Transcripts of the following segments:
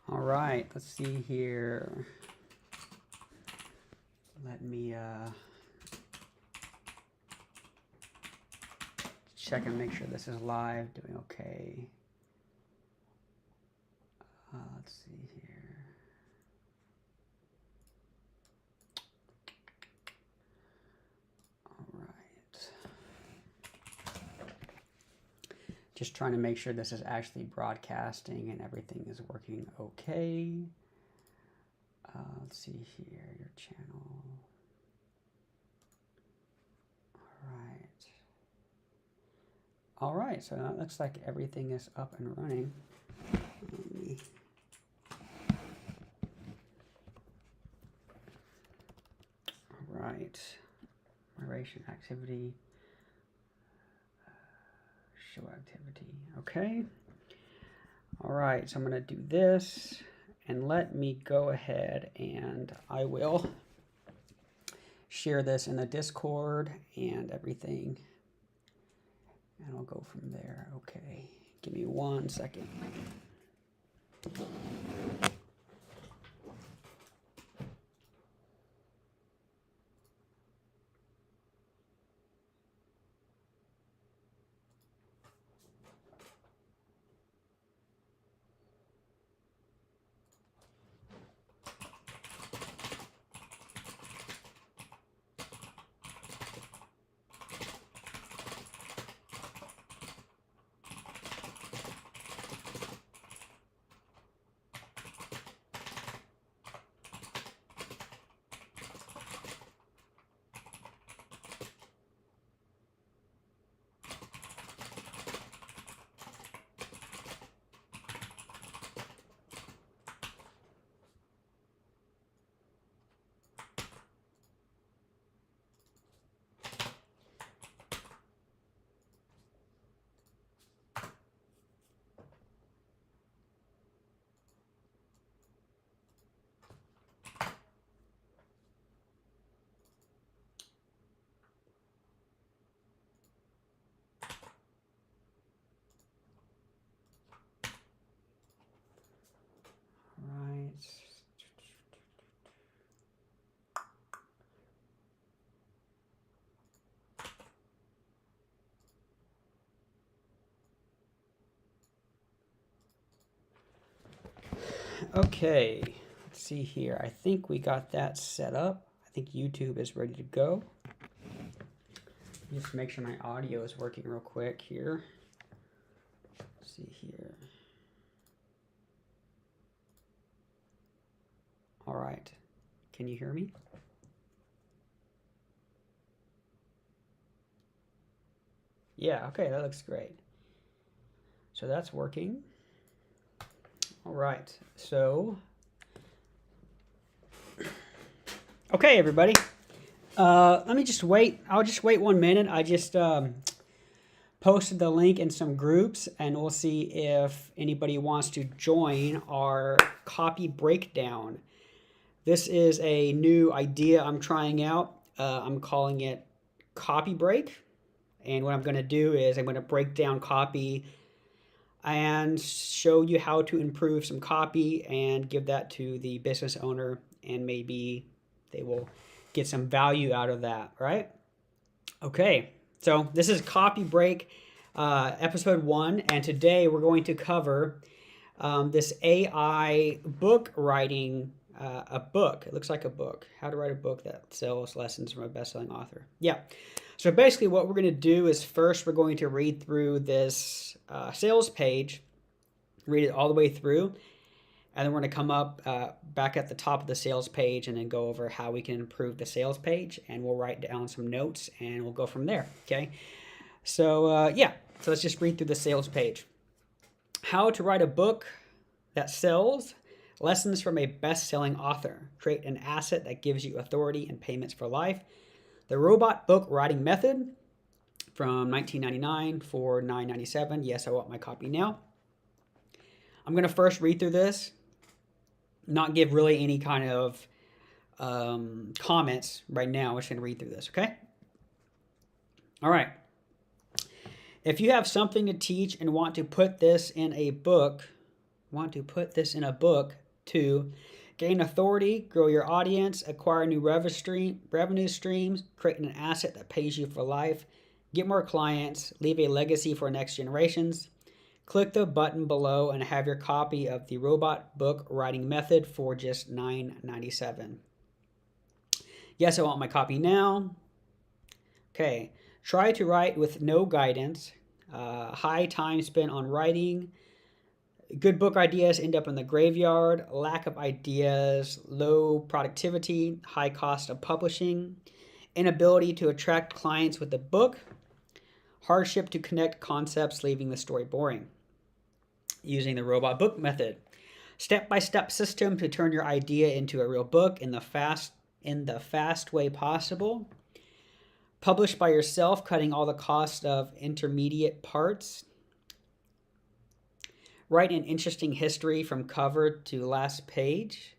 All right, let's see here. Let me check and make sure this is live, doing okay. Let's see here. All right. Just trying to make sure this is actually broadcasting and everything is working okay. Let's see here, your channel. All right, so that looks like everything is up and running. All right, moderation activity, show activity, okay. All right, so I'm gonna do this, and let me go ahead and I will share this in the Discord and everything. And I'll go from there. Okay, give me 1 second. Right. Okay, let's see here. I think we got that set up. I think YouTube is ready to go. Just make sure my audio is working real quick here. Let's see here. All right, can you hear me? Yeah, okay, that looks great. So that's working. All right, so, okay, everybody. Let me just wait. I'll just wait 1 minute. I just posted the link in some groups, and we'll see if anybody wants to join our copy breakdown. This is a new idea I'm trying out. I'm calling it Copy Break. And what I'm going to do is I'm going to break down copy and show you how to improve some copy and give that to the business owner, and maybe they will get some value out of that, right? Okay, so this is Copy Break, episode 1, and today we're going to cover this AI book writing, a book. It looks like a book. How to write a book that sells lessons from a best-selling author. Yeah. So basically what we're going to do is first we're going to read through this sales page, read it all the way through, and then we're going to come up back at the top of the sales page and then go over how we can improve the sales page, and we'll write down some notes and we'll go from there, okay? So yeah, so let's just read through the sales page. How to write a book that sells, lessons from a best-selling author. Create an asset that gives you authority and payments for life. The Robot Book Writing Method from 1999 for $9.97. Yes, I want my copy now. I'm going to first read through this, not give really any kind of comments right now. I'm just going to read through this, okay? All right. If you have something to teach and want to put this in a book, want to put this in a book to gain authority, grow your audience, acquire new revenue streams, create an asset that pays you for life, get more clients, leave a legacy for next generations. Click the button below and have your copy of the Robot Book Writing Method for just $9.97. Yes, I want my copy now. Okay, try to write with no guidance, high time spent on writing, good book ideas end up in the graveyard, lack of ideas, low productivity, high cost of publishing, inability to attract clients with the book, hardship to connect concepts, leaving the story boring. Using the Robot Book Method. Step-by-step system to turn your idea into a real book in the fast way possible. Publish by yourself, cutting all the cost of intermediate parts. Write an interesting history from cover to last page.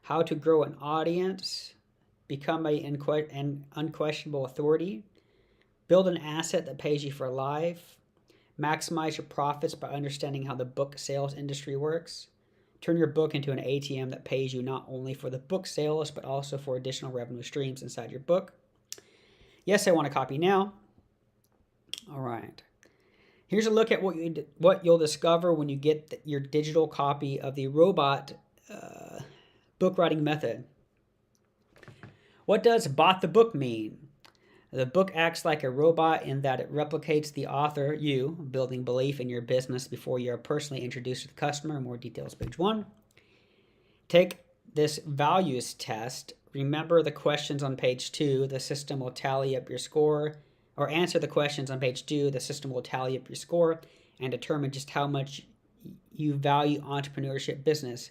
How to grow an audience. Become an unquestionable authority. Build an asset that pays you for life. Maximize your profits by understanding how the book sales industry works. Turn your book into an ATM that pays you not only for the book sales, but also for additional revenue streams inside your book. Yes, I want a copy now. All right. Here's a look at what you'll discover when you get your digital copy of the Robot Book Writing Method. What does bought the book mean? The book acts like a robot in that it replicates the author, you, building belief in your business before you are personally introduced to the customer. More details, page 1. Take this values test. Remember the questions on page 2. The system will tally up your score. Or answer the questions on page 2. The system will tally up your score and determine just how much you value entrepreneurship business.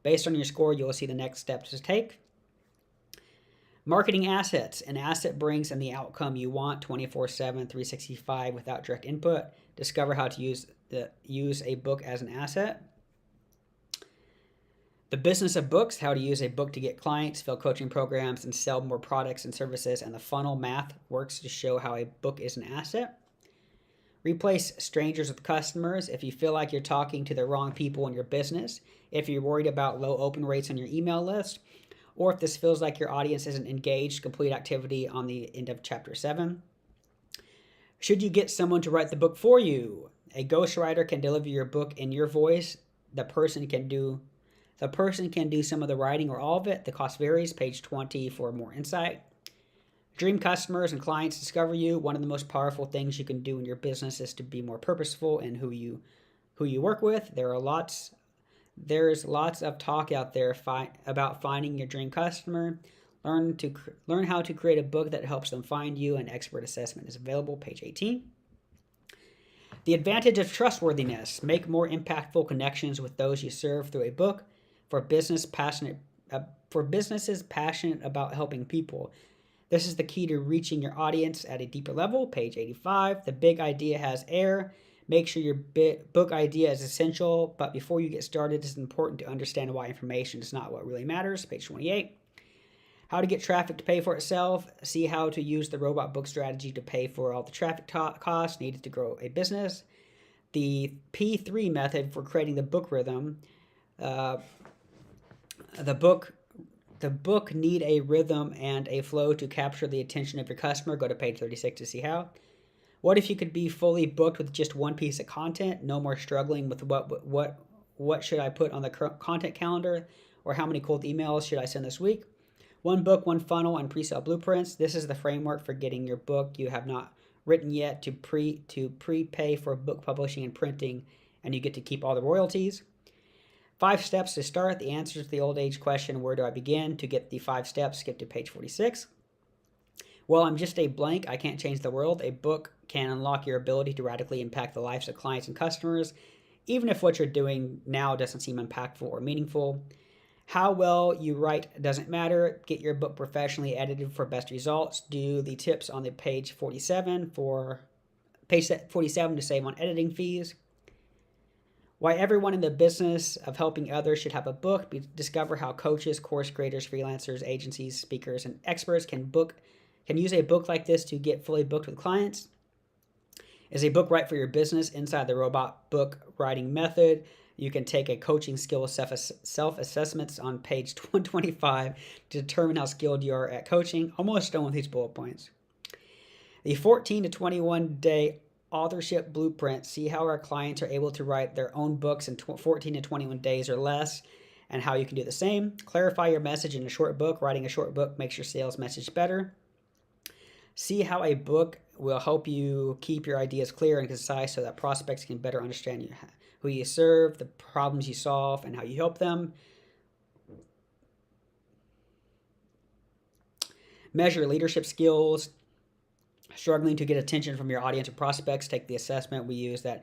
Based on your score, you will see the next steps to take. Marketing assets. An asset brings in the outcome you want 24/7, 365 without direct input. Discover how to use a book as an asset. The business of books. How to use a book to get clients, fill coaching programs, and sell more products and services. And the funnel math works to show how a book is an asset. Replace strangers with customers. If you feel like you're talking to the wrong people in your business, if you're worried about low open rates on your email list, or if this feels like your audience isn't engaged, complete activity on the end of chapter 7. Should you get someone to write the book for you? A ghostwriter can deliver your book in your voice. The person can do some of the writing or all of it. The cost varies. Page 20 for more insight. Dream customers and clients discover you. One of the most powerful things you can do in your business is to be more purposeful in who you work with. There's lots of talk out there about finding your dream customer. Learn how to create a book that helps them find you. An expert assessment is available. Page 18. The advantage of trustworthiness. Make more impactful connections with those you serve through a book. For businesses passionate about helping people. This is the key to reaching your audience at a deeper level. Page 85. The big idea has air. Make sure your book idea is essential, but before you get started, it's important to understand why information is not what really matters. Page 28. How to get traffic to pay for itself. See how to use the robot book strategy to pay for all the traffic costs needed to grow a business. The P3 method for creating the book rhythm. The book need a rhythm and a flow to capture the attention of your customer. Go to page 36 to see how. What if you could be fully booked with just one piece of content? No more struggling with what should I put on the content calendar, or how many cold emails should I send this week? One book, one funnel, and pre-sale blueprints. This is the framework for getting your book you have not written yet to prepay for book publishing and printing, and you get to keep all the royalties. 5 steps to start. The answer to the old age question, where do I begin? To get the 5 steps, skip to page 46. Well, I'm just a blank. I can't change the world. A book can unlock your ability to radically impact the lives of clients and customers, even if what you're doing now doesn't seem impactful or meaningful. How well you write doesn't matter. Get your book professionally edited for best results. Do the tips on the page 47 to save on editing fees. Why everyone in the business of helping others should have a book. Discover how coaches, course creators, freelancers, agencies, speakers, and experts can use a book like this to get fully booked with clients. Is a book right for your business? Inside the Robot Book Writing Method, You can take a coaching skill self-assessments on page 125 to determine how skilled you are at coaching. Almost done with these bullet points. The 14 to 21 day authorship blueprint. See how our clients are able to write their own books in 14 to 21 days or less, and how you can do the same. Clarify your message in a short book. Writing a short book makes your sales message better. See how a book will help you keep your ideas clear and concise so that prospects can better understand you, who you serve, the problems you solve, and how you help them. Measure leadership skills. Struggling to get attention from your audience or prospects, take the assessment we use, that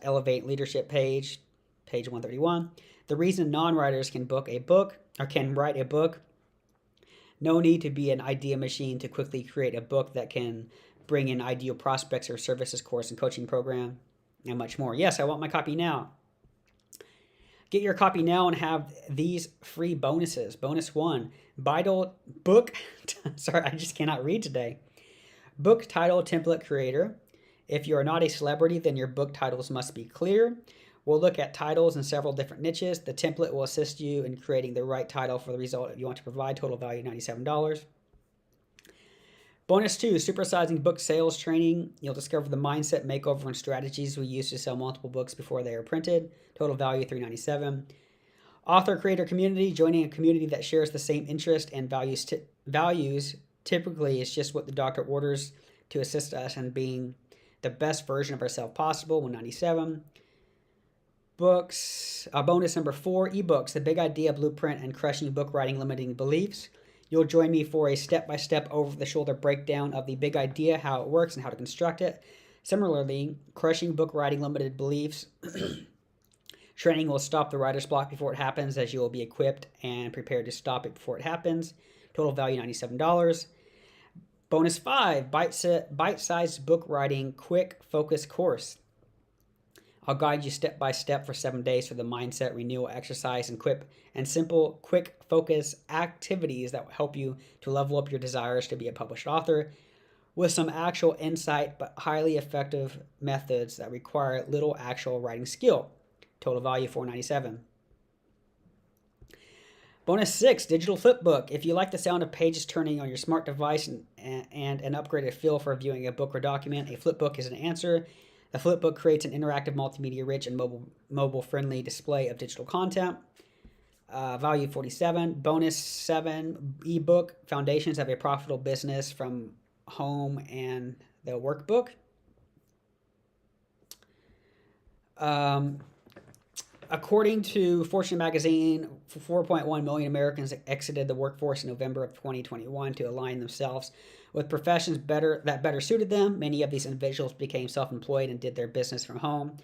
Elevate Leadership page 131. The reason non-writers can write a book. No need to be an idea machine to quickly create a book that can bring in ideal prospects or services, course, and coaching program, and much more. Yes, I want my copy now. Get your copy now and have these free bonuses. Bonus 1, Vital book. Sorry, I just cannot read today. Book title template creator. If you are not a celebrity, then your book titles must be clear. We'll look at titles in several different niches. The template will assist you in creating the right title for the result you want to provide. Total value $97. Bonus 2, supersizing book sales training. You'll discover the mindset, makeover, and strategies we use to sell multiple books before they are printed. Total value $397. Author creator community. Joining a community that shares the same interest and values typically is just what the doctor orders to assist us in being the best version of ourselves possible. $197. Books. Bonus number 4, ebooks, the big idea blueprint and crushing book writing limiting beliefs. You'll join me for a step-by-step over-the-shoulder breakdown of the big idea, how it works, and how to construct it. Similarly, crushing book writing limited beliefs. Training will stop the writer's block before it happens, as you will be equipped and prepared to stop it before it happens. Total value $97. Bonus 5, bite-sized book writing quick focus course. I'll guide you step by step for 7 days for the mindset renewal exercise and simple quick focus activities that will help you to level up your desires to be a published author, with some actual insight but highly effective methods that require little actual writing skill. Total value $497. Bonus 6, digital flipbook. If you like the sound of pages turning on your smart device and an upgraded feel for viewing a book or document, a flipbook is an answer. The flipbook creates an interactive, multimedia-rich, and mobile-friendly display of digital content. Value $47. Bonus 7, ebook, Foundations of a Profitable Business from Home and the Workbook. According to Fortune magazine, 4.1 million Americans exited the workforce in November of 2021 to align themselves with professions that better suited them. Many of these individuals became self-employed and did their business from home.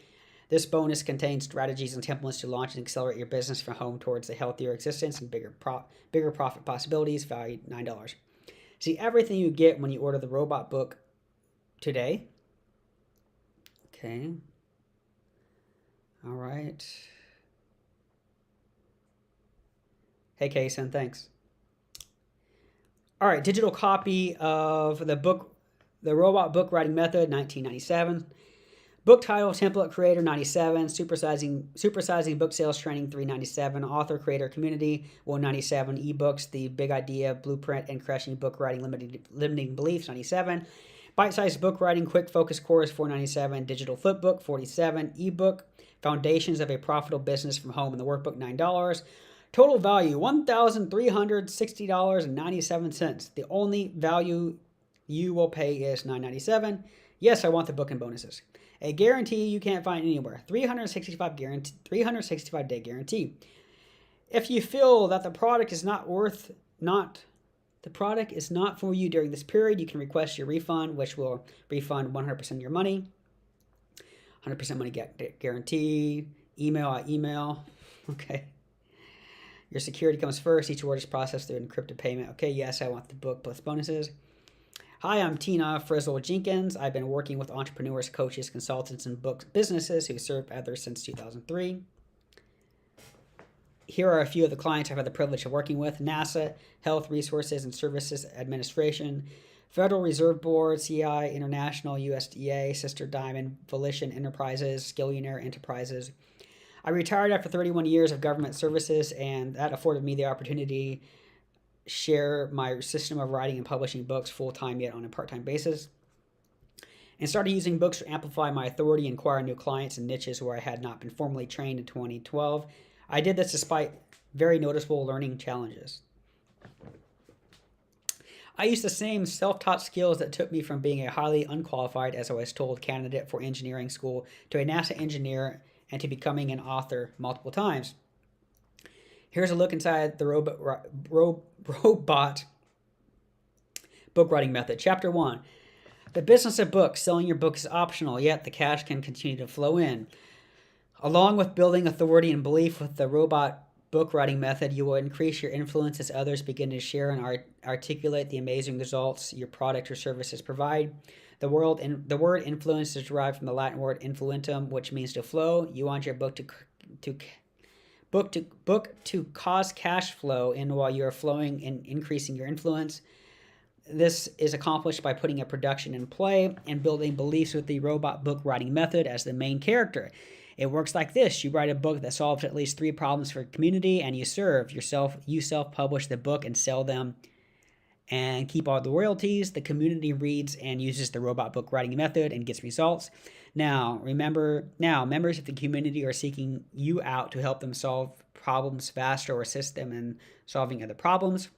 This bonus contains strategies and templates to launch and accelerate your business from home towards a healthier existence and bigger profit possibilities, valued $9. See everything you get when you order the robot book today. Okay. All right. Hey, Kaysen, thanks. All right, digital copy of the book, The Robot Book Writing Method, 1997. Book title, template creator, 97. Supersizing book sales training, 397. Author creator community, 197. Ebooks, the big idea blueprint and crushing book writing limiting beliefs, 97. Bite-sized book writing quick focus course, 497. Digital flipbook, 47. Ebook, Foundations of a Profitable Business from Home and the Workbook, $9. Total value, $1,360.97. The only value you will pay is $997. Yes, I want the book and bonuses. A guarantee you can't find anywhere. 365-day guarantee. If you feel that the product is not for you during this period, you can request your refund, which will refund 100% of your money. 100% money guarantee. Email. Okay. Your security comes first. Each order is processed through encrypted payment. Okay, yes, I want the book plus bonuses. Hi, I'm Tina Frizzle Jenkins. I've been working with entrepreneurs, coaches, consultants, and businesses who serve others since 2003. Here are a few of the clients I've had the privilege of working with: NASA, Health Resources and Services Administration, Federal Reserve Board, CI International, USDA, Sister Diamond, Volition Enterprises, Skillionaire Enterprises, I retired after 31 years of government services, and that afforded me the opportunity to share my system of writing and publishing books full-time yet on a part-time basis, and started using books to amplify my authority and acquire new clients in niches where I had not been formally trained in 2012. I did this despite very noticeable learning challenges. I used the same self-taught skills that took me from being a highly unqualified, as I was told, candidate for engineering school to a NASA engineer and to becoming an author multiple times. Here's a look inside the robot book writing method. Chapter 1. The business of books. Selling your book is optional, yet the cash can continue to flow in. Along with building authority and belief with the robot book writing method, you will increase your influence as others begin to share and articulate the amazing results your product or services provide. The word influence is derived from the Latin word influentum, which means to flow. You want your book to cause cash flow in while you are flowing and increasing your influence. This is accomplished by putting a production in play and building beliefs with the robot book writing method as the main character. It works like this. You write a book that solves at least 3 problems for your community, and you self-publish the book and sell them and keep all the royalties. The community reads and uses the robot book writing method and gets results. Now, members of the community are seeking you out to help them solve problems faster or assist them in solving other problems.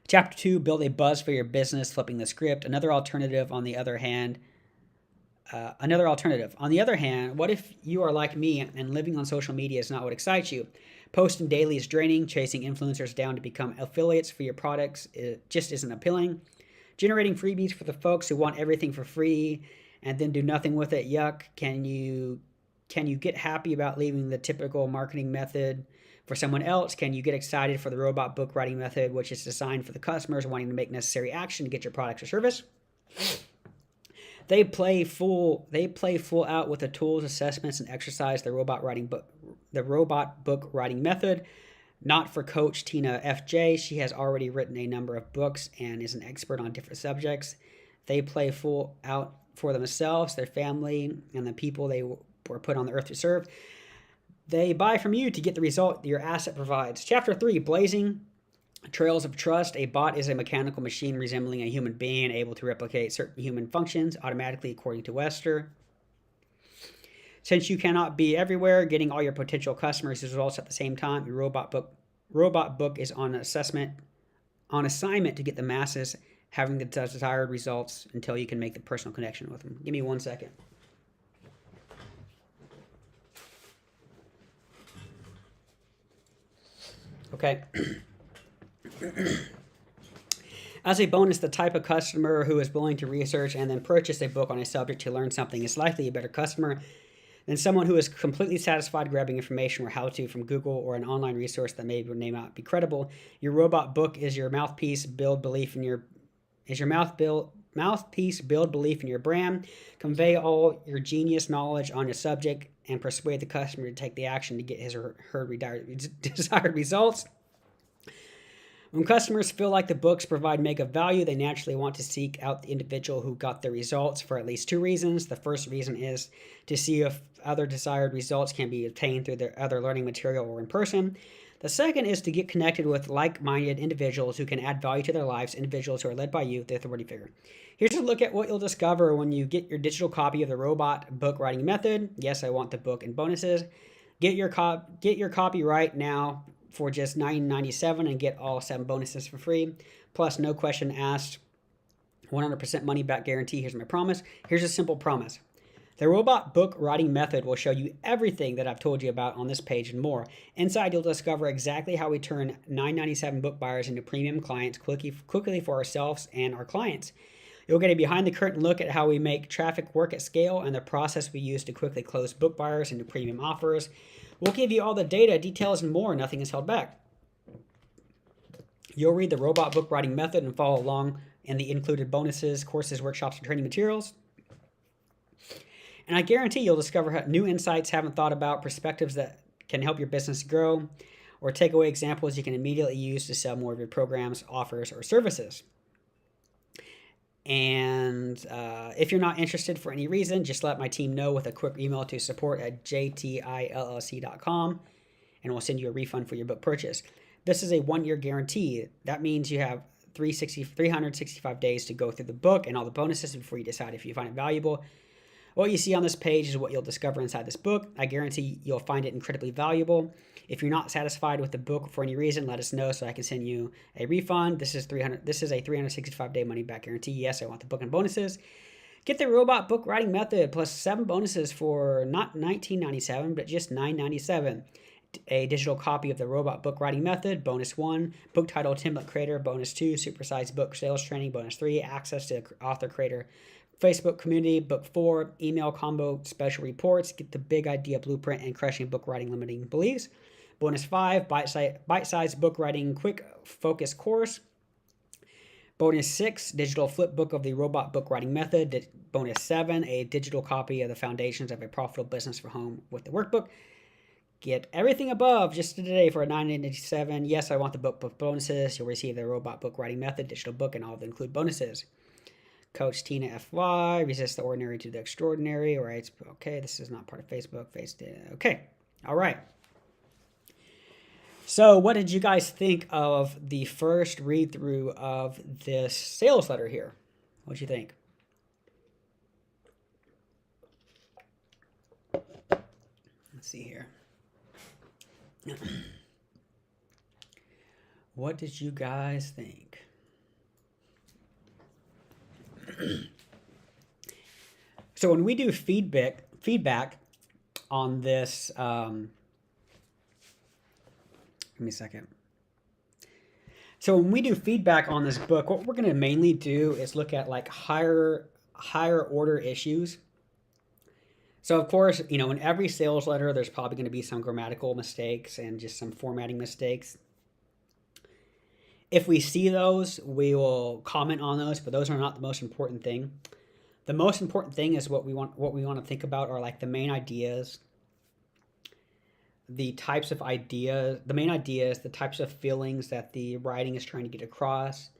Chapter 2, build a buzz for your business, flipping the script. Another alternative, on the other hand, what if you are like me and living on social media is not what excites you? Posting daily is draining. Chasing influencers down to become affiliates for your products just isn't appealing. Generating freebies for the folks who want everything for free and then do nothing with it, yuck. Can you get happy about leaving the typical marketing method for someone else? Can you get excited for the robot book writing method, which is designed for the customers wanting to make necessary action to get your products or service? They play full out with the tools, assessments, and exercise the robot book writing method. Not for Coach Tina F.J. She has already written a number of books and is an expert on different subjects. They play full out for themselves, their family, and the people they were put on the earth to serve. They buy from you to get the result your asset provides. Chapter 3, blazing trails of trust. A bot is a mechanical machine resembling a human being, able to replicate certain human functions automatically, according to Wester. Since you cannot be everywhere, getting all your potential customers' results at the same time, your robot book is on assignment to get the masses having the desired results until you can make the personal connection with them. Give me 1 second. Okay. As a bonus, the type of customer who is willing to research and then purchase a book on a subject to learn something is likely a better customer than someone who is completely satisfied grabbing information or how-to from Google or an online resource that may not be credible. Your robot book is your mouthpiece. Build belief in your brand. Convey all your genius knowledge on your subject and persuade the customer to take the action to get his or her desired results. When customers feel like the books provide mega value, they naturally want to seek out the individual who got the results for at least 2 reasons. The first reason is to see if other desired results can be obtained through their other learning material or in person. The second is to get connected with like-minded individuals who can add value to their lives, individuals who are led by you, the authority figure. Here's a look at what you'll discover when you get your digital copy of the robot book writing method. Yes, I want the book and bonuses. Get your copy right now for just $9.97 and get all 7 bonuses for free. Plus, no question asked, 100% money back guarantee. Here's my promise. Here's a simple promise. The robot book writing method will show you everything that I've told you about on this page and more. Inside, you'll discover exactly how we turn $9.97 book buyers into premium clients quickly for ourselves and our clients. You'll get a behind-the-curtain look at how we make traffic work at scale and the process we use to quickly close book buyers into premium offers. We'll give you all the data, details, and more. Nothing is held back. You'll read the robot book writing method and follow along in the included bonuses, courses, workshops, and training materials. And I guarantee you'll discover new insights haven't thought about, perspectives that can help your business grow, or take away examples you can immediately use to sell more of your programs, offers, or services. And if you're not interested for any reason, just let my team know with a quick email to support@jtillc.com, and we'll send you a refund for your book purchase. This is a 1-year guarantee. That means you have 365 days to go through the book and all the bonuses before you decide if you find it valuable. What you see on this page is what you'll discover inside this book. I guarantee you'll find it incredibly valuable. If you're not satisfied with the book for any reason, let us know so I can send you a refund. This is a 365-day money-back guarantee. Yes, I want the book and bonuses. Get the Robot Book Writing Method plus 7 bonuses for not $19.97, but just $9.97. A digital copy of the Robot Book Writing Method, bonus 1, book title template creator, bonus 2, supersized book sales training, bonus 3, access to author creator Facebook community, book 4, email combo special reports, get the big idea blueprint and crushing book writing limiting beliefs. Bonus 5, bite-sized book writing quick focus course. Bonus 6, digital flip book of the Robot Book Writing Method. Bonus 7, a digital copy of the Foundations of a Profitable Business for Home with the workbook. Get everything above just today for $9.97. Yes, I want the book bonuses. You'll receive the Robot Book Writing Method, digital book, and all the include bonuses. Coach Tina FY, resist the ordinary to the extraordinary. All right, okay, this is not part of Facebook. Okay, all right. So what did you guys think of the first read-through of this sales letter here? What'd you think? Let's see here. What did you guys think? So when we do feedback on this, give me a second. So when we do feedback on this book, what we're going to mainly do is look at like higher order issues. So of course, you know, in every sales letter, there's probably going to be some grammatical mistakes and just some formatting mistakes. If we see those, we will comment on those, but those are not the most important thing. The most important thing is what we want to think about are like the main ideas, the types of ideas, the main ideas, the types of feelings that the writing is trying to get across,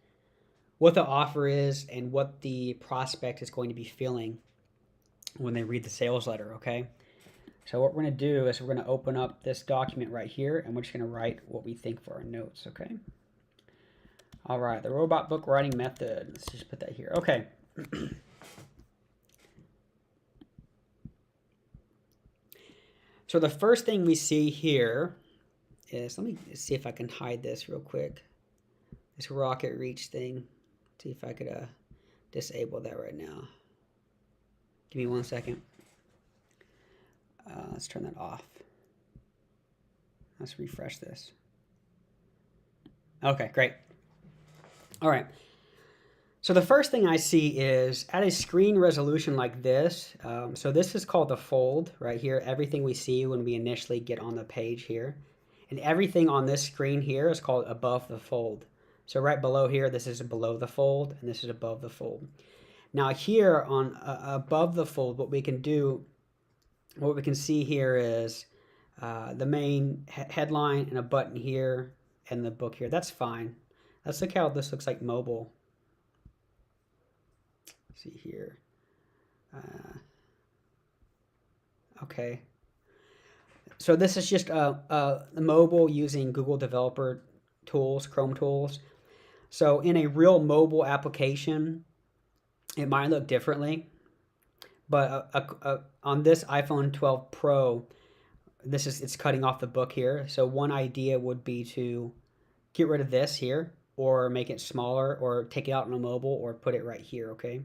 what the offer is, and what the prospect is going to be feeling when they read the sales letter, okay? So what we're going to do is we're going to open up this document right here, and we're just going to write what we think for our notes, okay? All right, the Robot Book Writing Method. Let's just put that here. Okay. So the first thing we see here is, let me see if I can hide this real quick. This rocket reach thing. See if I could disable that right now. Give me 1 second. Let's turn that off. Let's refresh this. Okay, great. All right. So the first thing I see is at a screen resolution like this. So this is called the fold right here. Everything we see when we initially get on the page here. And everything on this screen here is called above the fold. So right below here, this is below the fold, and this is above the fold. Now here on above the fold, what we can see here is the main headline and a button here and the book here. That's fine. Let's look how this looks like mobile. Let's see here. Okay. So this is just the mobile using Google Developer Tools, Chrome Tools. So in a real mobile application, it might look differently. But on this iPhone 12 Pro, it's cutting off the book here. So one idea would be to get rid of this here, or make it smaller, or take it out on a mobile, or put it right here, okay?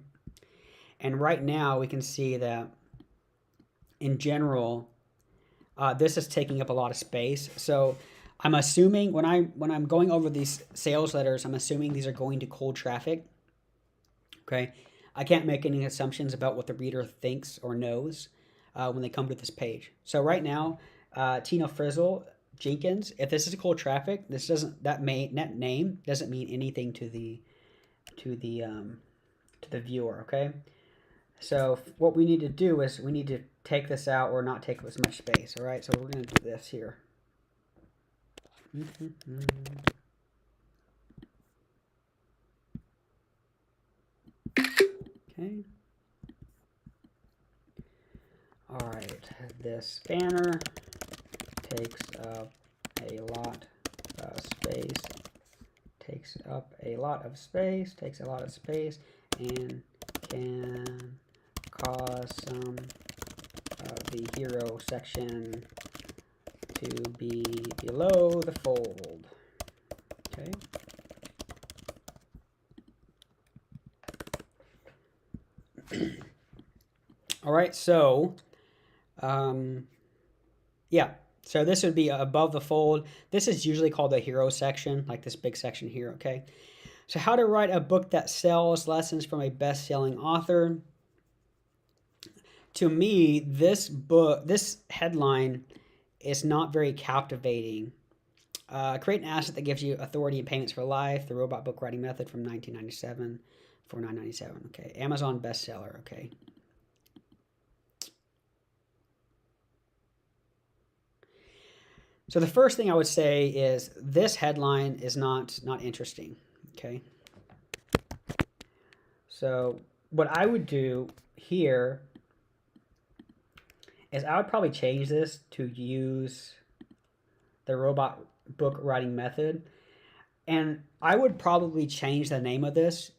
And right now we can see that in general, this is taking up a lot of space. So I'm assuming when I'm going over these sales letters, I'm assuming these are going to cold traffic, okay? I can't make any assumptions about what the reader thinks or knows when they come to this page. So right now, Tina Frizzle Jenkins, if this is cold traffic, that name doesn't mean anything to the viewer, okay? So what we need to do is we need to take this out or not take up as much space, all right? So we're going to do this here. Okay. All right, this banner takes up a lot of space, takes a lot of space, and can cause some of the hero section to be below the fold. Okay. All right, so yeah, so this would be above the fold. This is usually called the hero section, like this big section here, okay? So how to write a book that sells, lessons from a best-selling author. To me, this headline is not very captivating. Create an asset that gives you authority and payments for life, the robot book writing method from 1997 for $9.97. Okay, Amazon bestseller, okay. So the first thing I would say is this headline is not interesting, okay? So what I would do here is I would probably change this to use the robot book writing method. And I would probably change the name of this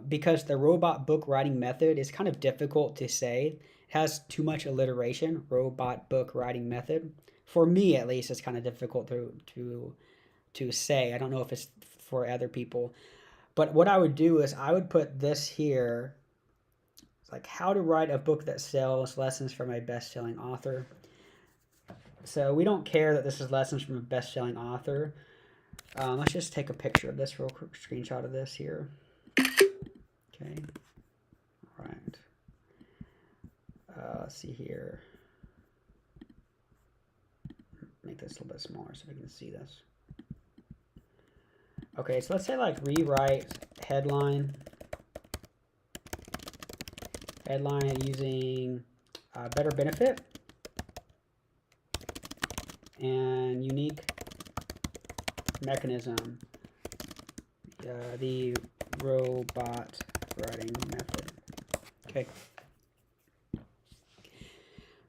because the robot book writing method is kind of difficult to say. It has too much alliteration, robot book writing method. For me, at least, it's kind of difficult to say. I don't know if it's for other people. But what I would do is I would put this here. It's like how to write a book that sells, lessons from a best-selling author. So we don't care that this is lessons from a best-selling author. Let's just take a picture of this real quick, screenshot of this here. Okay. All right. Let's see here. Make this a little bit smaller so we can see this. Okay, so let's say like rewrite headline using better benefit and unique mechanism, the robot writing method. Okay.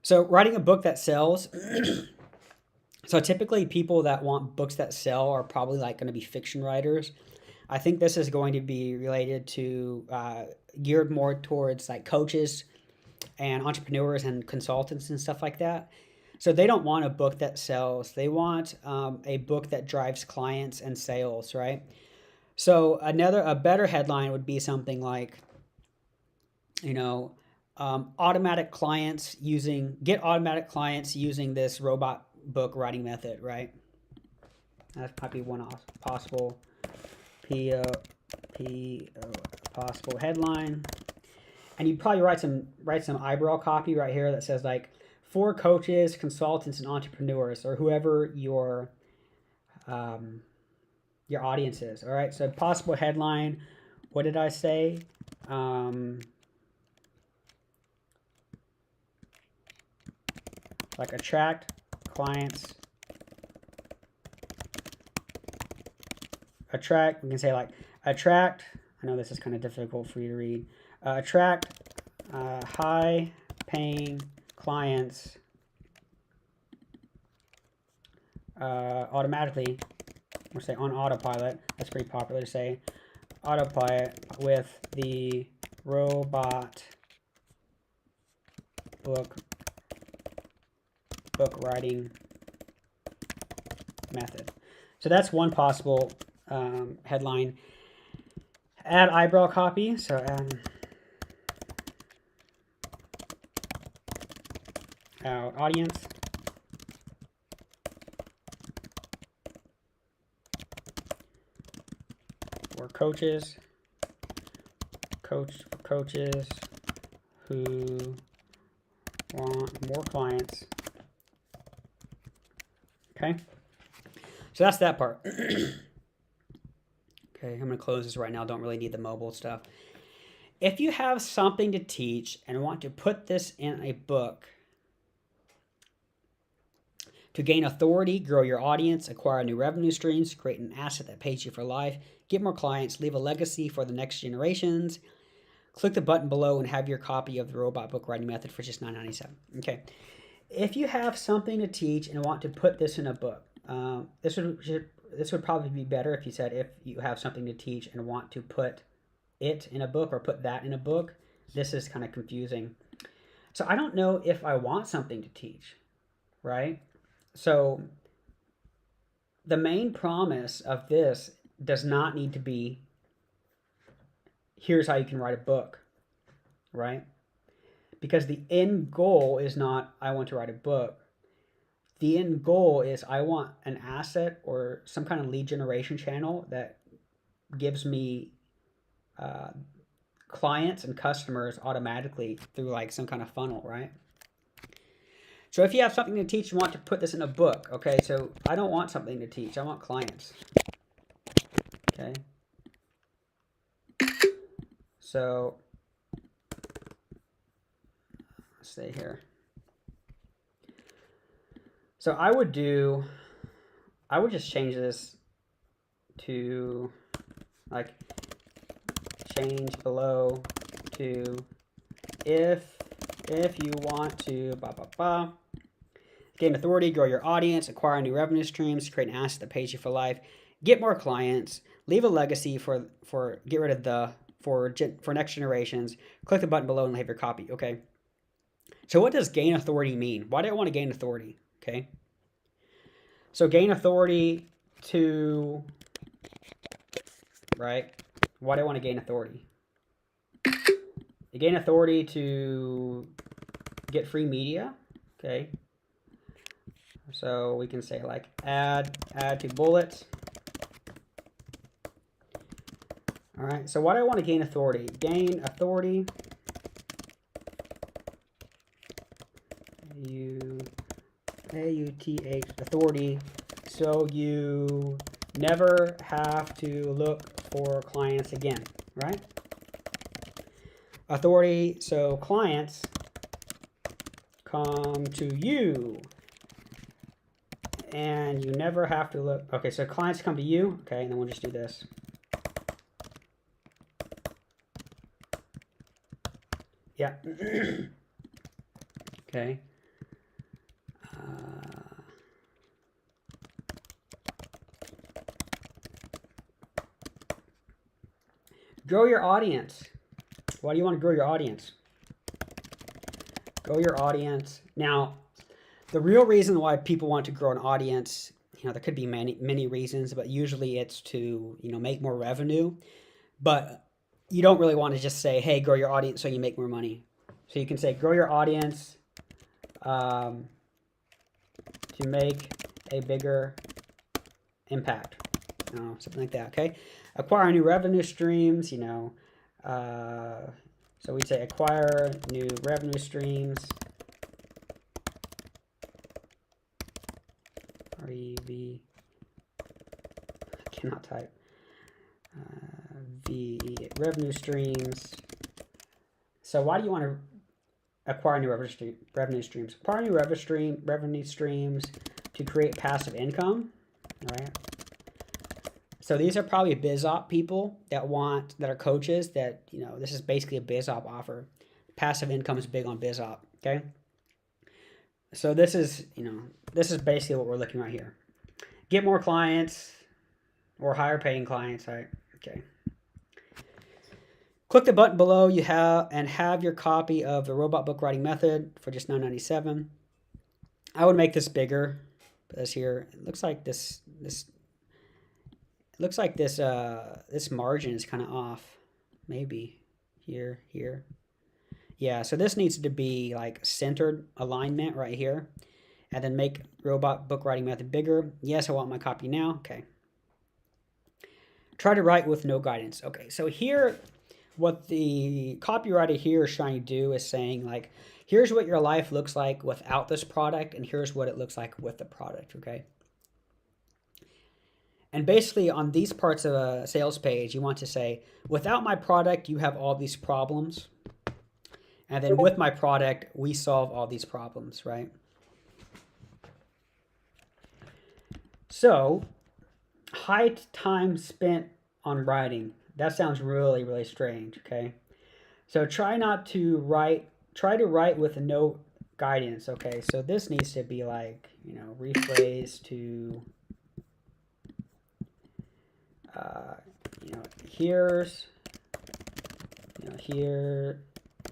So writing a book that sells. So typically people that want books that sell are probably like going to be fiction writers. I think this is going to be related to geared more towards like coaches and entrepreneurs and consultants and stuff like that. So they don't want a book that sells. They want a book that drives clients and sales, right? So a better headline would be something like, automatic clients get automatic clients using this robot book writing method, right? That might be one possible possible headline. And you'd probably write some eyebrow copy right here that says like for coaches, consultants, and entrepreneurs, or whoever your audience is. All right. So possible headline. What did I say? Like attract clients. We can say like attract. I know this is kind of difficult for you to read. Attract high paying clients automatically. We'll say on autopilot. That's pretty popular to say. Autopilot with the robot book writing method. So that's one possible headline. Add eyebrow copy. So out audience. For coaches who want more clients. Okay, so that's that part. Okay, I'm going to close this right now. Don't really need the mobile stuff. If you have something to teach and want to put this in a book to gain authority, grow your audience, acquire new revenue streams, create an asset that pays you for life, get more clients, leave a legacy for the next generations, Click the button below and have your copy of the Robot Book Writing Method for just $9.97. Okay. If you have something to teach and want to put this in a book, this would probably be better if you said if you have something to teach and want to put it in a book or put that in a book. This is kind of confusing. So I don't know if I want something to teach, right? So the main promise of this does not need to be, here's how you can write a book, right? Because the end goal is not, I want to write a book. The end goal is I want an asset or some kind of lead generation channel that gives me clients and customers automatically through like some kind of funnel, right? So if you have something to teach, you want to put this in a book, okay? So I don't want something to teach. I want clients, okay? So let's stay here. So I would just change this to like change below to if you want to gain authority, grow your audience, acquire new revenue streams, create an asset that pays you for life, get more clients, leave a legacy for get rid of the for next generations. Click the button below and leave your copy. Okay. So what does gain authority mean? Why do I want to gain authority? Okay. So gain authority to, right? Why do I want to gain authority? You gain authority to get free media. Okay. So we can say like add to bullets. All right. So why do I want to gain authority? Gain authority. A-U-T-H, authority, so you never have to look for clients again, right? Authority, so clients come to you and you never have to look. Okay, so clients come to you. Okay, and then we'll just do this. Yeah. Okay. Grow your audience. Why do you want to grow your audience? Grow your audience. Now, the real reason why people want to grow an audience, there could be many reasons, but usually it's to, make more revenue. But you don't really want to just say, hey, grow your audience so you make more money. So you can say, grow your audience to make a bigger impact. Something like that, okay? Acquire new revenue streams, so we'd say acquire new revenue streams. R-E-V, I cannot type. Revenue streams. So why do you want to acquire new revenue streams? Acquire new revenue streams to create passive income, right? So these are probably BizOp people that are coaches that, this is basically a BizOp offer. Passive income is big on BizOp, okay? So this is basically what we're looking at here. Get more clients or higher paying clients, right? Okay. Click the button below have your copy of the Robot Book Writing Method for just $9.97. I would make this bigger. This here, it looks like this margin is kind of off. Maybe here. Yeah, so this needs to be like centered alignment right here. And then make Robot Book Writing Method bigger. Yes, I want my copy now. Okay. Try to write with no guidance. Okay, so here, what the copywriter here is trying to do is saying like, here's what your life looks like without this product, and here's what it looks like with the product, okay? And basically on these parts of a sales page, you want to say, without my product, you have all these problems. And then with my product, we solve all these problems, right? So, high time spent on writing. That sounds really, really strange, okay? So try to write with no guidance. Okay, so this needs to be like, rephrase to, here's,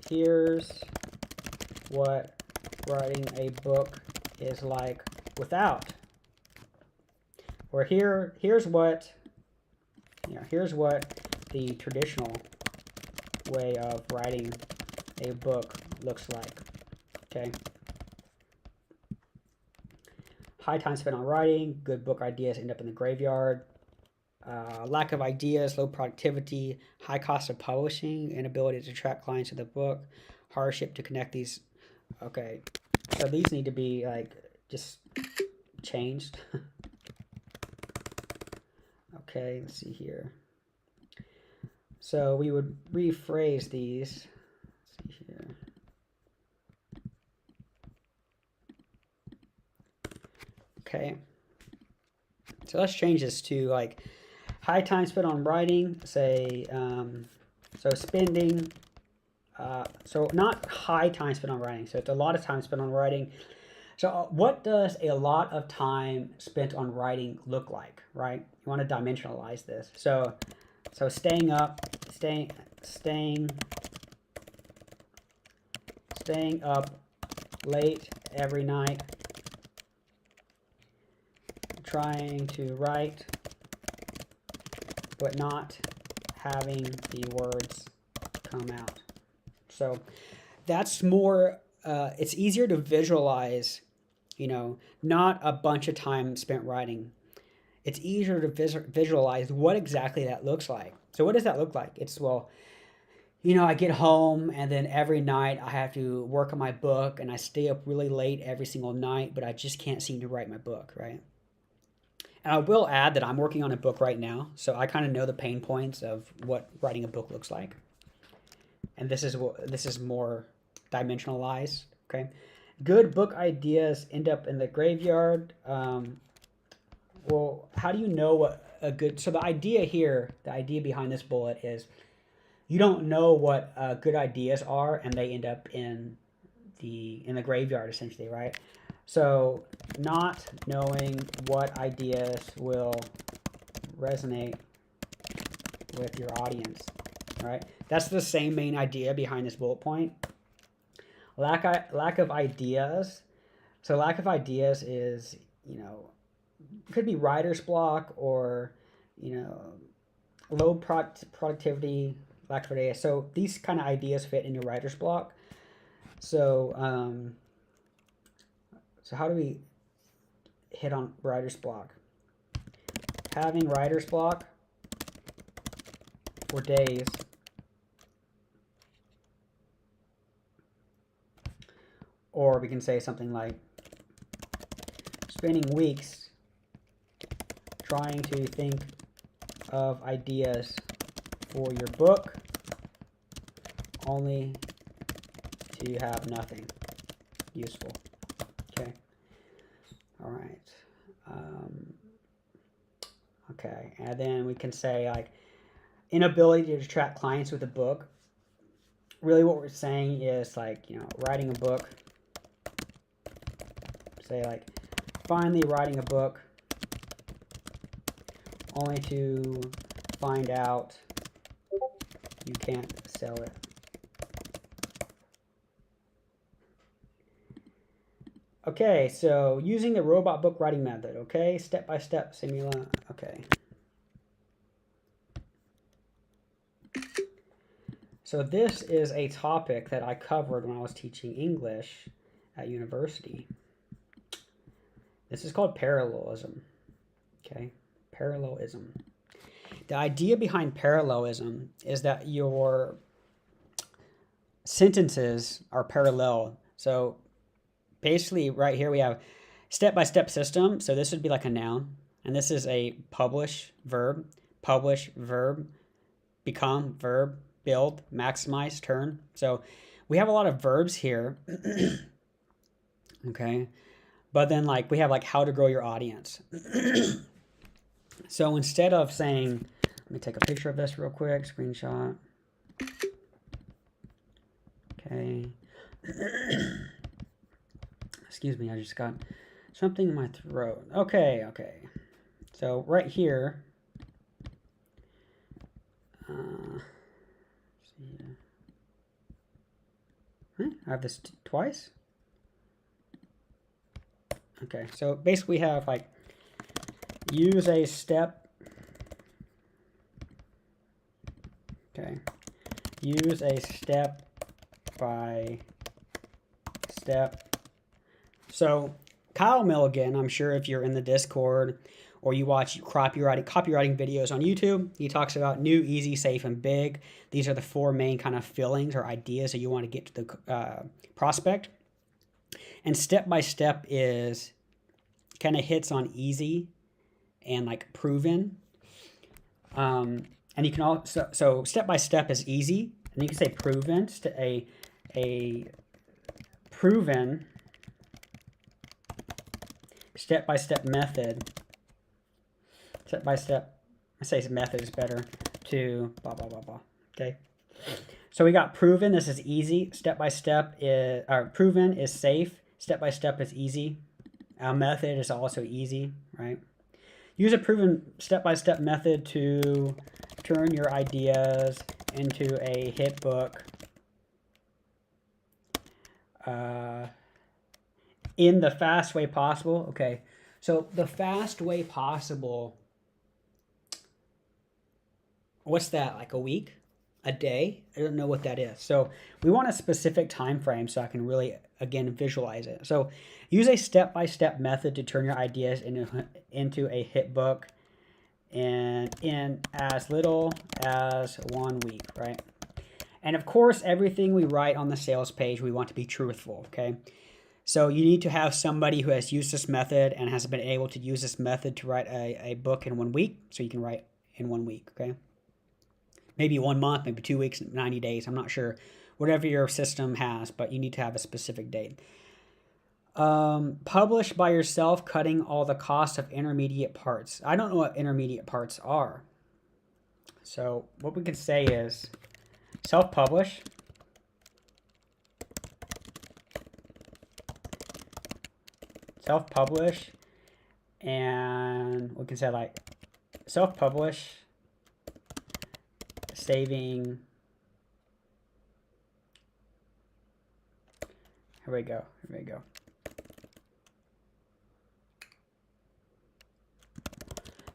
here's what writing a book is like without. Or here's what the traditional way of writing a book looks like. Okay. High time spent on writing, good book ideas end up in the graveyard. Lack of ideas, low productivity, high cost of publishing, inability to attract clients to the book, hardship to connect these. Okay, so these need to be like just changed. Okay, let's see here. So we would rephrase these. Let's see here. Okay. So let's change this to like high time spent on writing, say, so spending, so not high time spent on writing, so it's a lot of time spent on writing. So what does a lot of time spent on writing look like, right? You want to dimensionalize this. So staying up late every night, trying to write, but not having the words come out. So that's more, it's easier to visualize, not a bunch of time spent writing. It's easier to visualize what exactly that looks like. So what does that look like? It's, well, I get home and then every night I have to work on my book and I stay up really late every single night, but I just can't seem to write my book, right? And I will add that I'm working on a book right now, so I kind of know the pain points of what writing a book looks like. And this is more dimensionalized, okay? Good book ideas end up in the graveyard. Well, how do you know what a good... So the idea behind this bullet is you don't know what good ideas are, and they end up in the graveyard, essentially, right? So not knowing what ideas will resonate with your audience, right? That's the same main idea behind this bullet point. Lack of ideas. So lack of ideas is, could be writer's block or, low productivity, lack of ideas. So these kind of ideas fit in your writer's block. So, so how do we hit on writer's block? Having writer's block for days, or we can say something like spending weeks trying to think of ideas for your book, only to have nothing useful. Okay. All right. Okay. And then we can say like inability to attract clients with a book. Really what we're saying is like, writing a book. Say like finally writing a book only to find out you can't sell it. Okay, so using the robot book writing method, okay? Step-by-step simula, okay. So this is a topic that I covered when I was teaching English at university. This is called parallelism, okay? Parallelism. The idea behind parallelism is that your sentences are parallel. So basically right here we have step-by-step system. So this would be like a noun. And this is a publish, verb, become, verb, build, maximize, turn. So we have a lot of verbs here. Okay. But then like we have like how to grow your audience. So instead of saying, let me take a picture of this real quick, screenshot. Excuse me, I just got something in my throat. Okay. So right here, I have this twice. Okay, so basically we have like use a step. Okay, use a step by step. So Kyle Milligan, I'm sure if you're in the Discord or you watch copywriting videos on YouTube, he talks about new, easy, safe, and big. These are the 4 main kind of feelings or ideas that you want to get to the prospect. And step by step is kind of hits on easy and like proven. And you can also, so step by step is easy, and you can say proven. A proven step-by-step method. Step-by-step, I say method is better, to blah, blah, blah, blah. Okay. So we got proven, this is easy. Step-by-step is, or proven is safe. Step-by-step is easy. Method is also easy, right? Use a proven step-by-step method to turn your ideas into a hit book. In the fast way possible. Okay, so the fast way possible, what's that, like a week, a day? I don't know what that is. So we want a specific time frame so I can really, again, visualize it. So use a step-by-step method to turn your ideas into a hit book in as little as 1 week, right? And of course, everything we write on the sales page, we want to be truthful, okay? So you need to have somebody who has used this method and has been able to use this method to write a book in 1 week. So you can write in 1 week, okay? Maybe 1 month, maybe 2 weeks, 90 days. I'm not sure. Whatever your system has, but you need to have a specific date. Publish by yourself, cutting all the cost of intermediate parts. I don't know what intermediate parts are. So what we can say is self-publish. Self-publish, and we can say like self-publish, saving, here we go.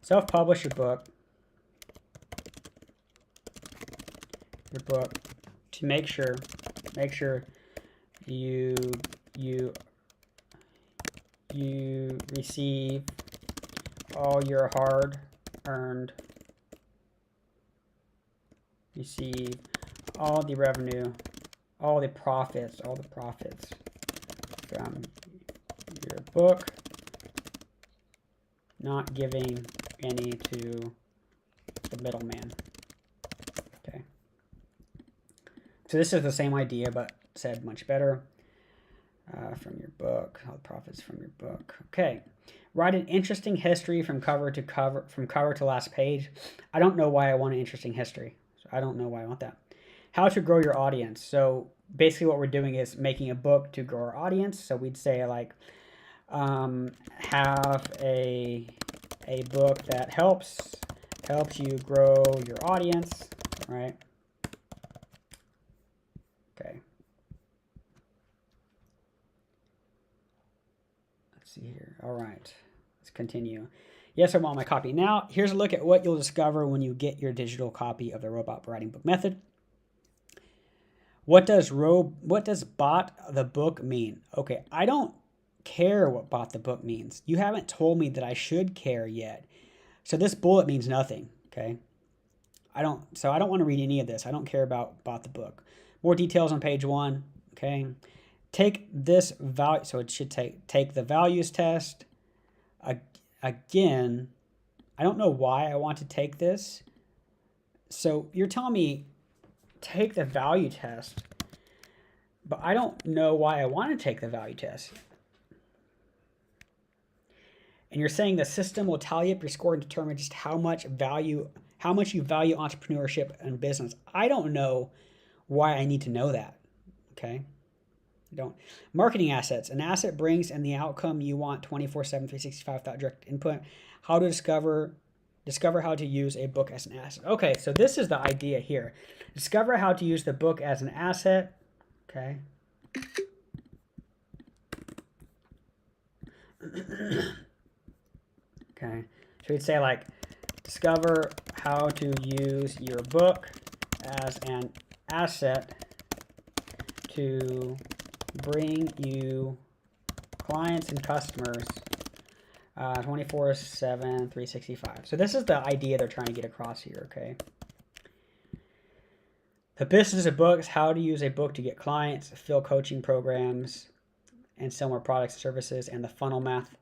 Self-publish your book to make sure you receive all your hard-earned, receive all the revenue, all the profits from your book, not giving any to the middleman. Okay. So this is the same idea, but said much better. From your book, all the profits from your book. Okay. Write an interesting history from cover to last page. I don't know why I want an interesting history. So I don't know why I want that. How to grow your audience. So basically what we're doing is making a book to grow our audience. So we'd say like, have a book that helps you grow your audience, right? Okay. Let's see here. All right. Let's continue. Yes, I want my copy. Now, here's a look at what you'll discover when you get your digital copy of the Robot Writing Book Method. What does bought the book mean? Okay, I don't care what bought the book means. You haven't told me that I should care yet. So this bullet means nothing, okay? I don't want to read any of this. I don't care about bought the book. More details on page 1, okay? Take this value, so it should take the values test. Again, I don't know why I want to take this. So you're telling me take the value test, but I don't know why I want to take the value test. And you're saying the system will tally up your score and determine just how much you value entrepreneurship and business. I don't know why I need to know that, okay? Don't. Marketing assets. An asset brings in the outcome you want 24/7, 365 without direct input. How to discover how to use a book as an asset. Okay, so this is the idea here. Discover how to use the book as an asset. Okay. Okay. So we'd say like, discover how to use your book as an asset to bring you clients and customers 24/7, 365. So this is the idea they're trying to get across here, okay? The business of books, how to use a book to get clients, fill coaching programs, and sell more products and services, and the funnel math.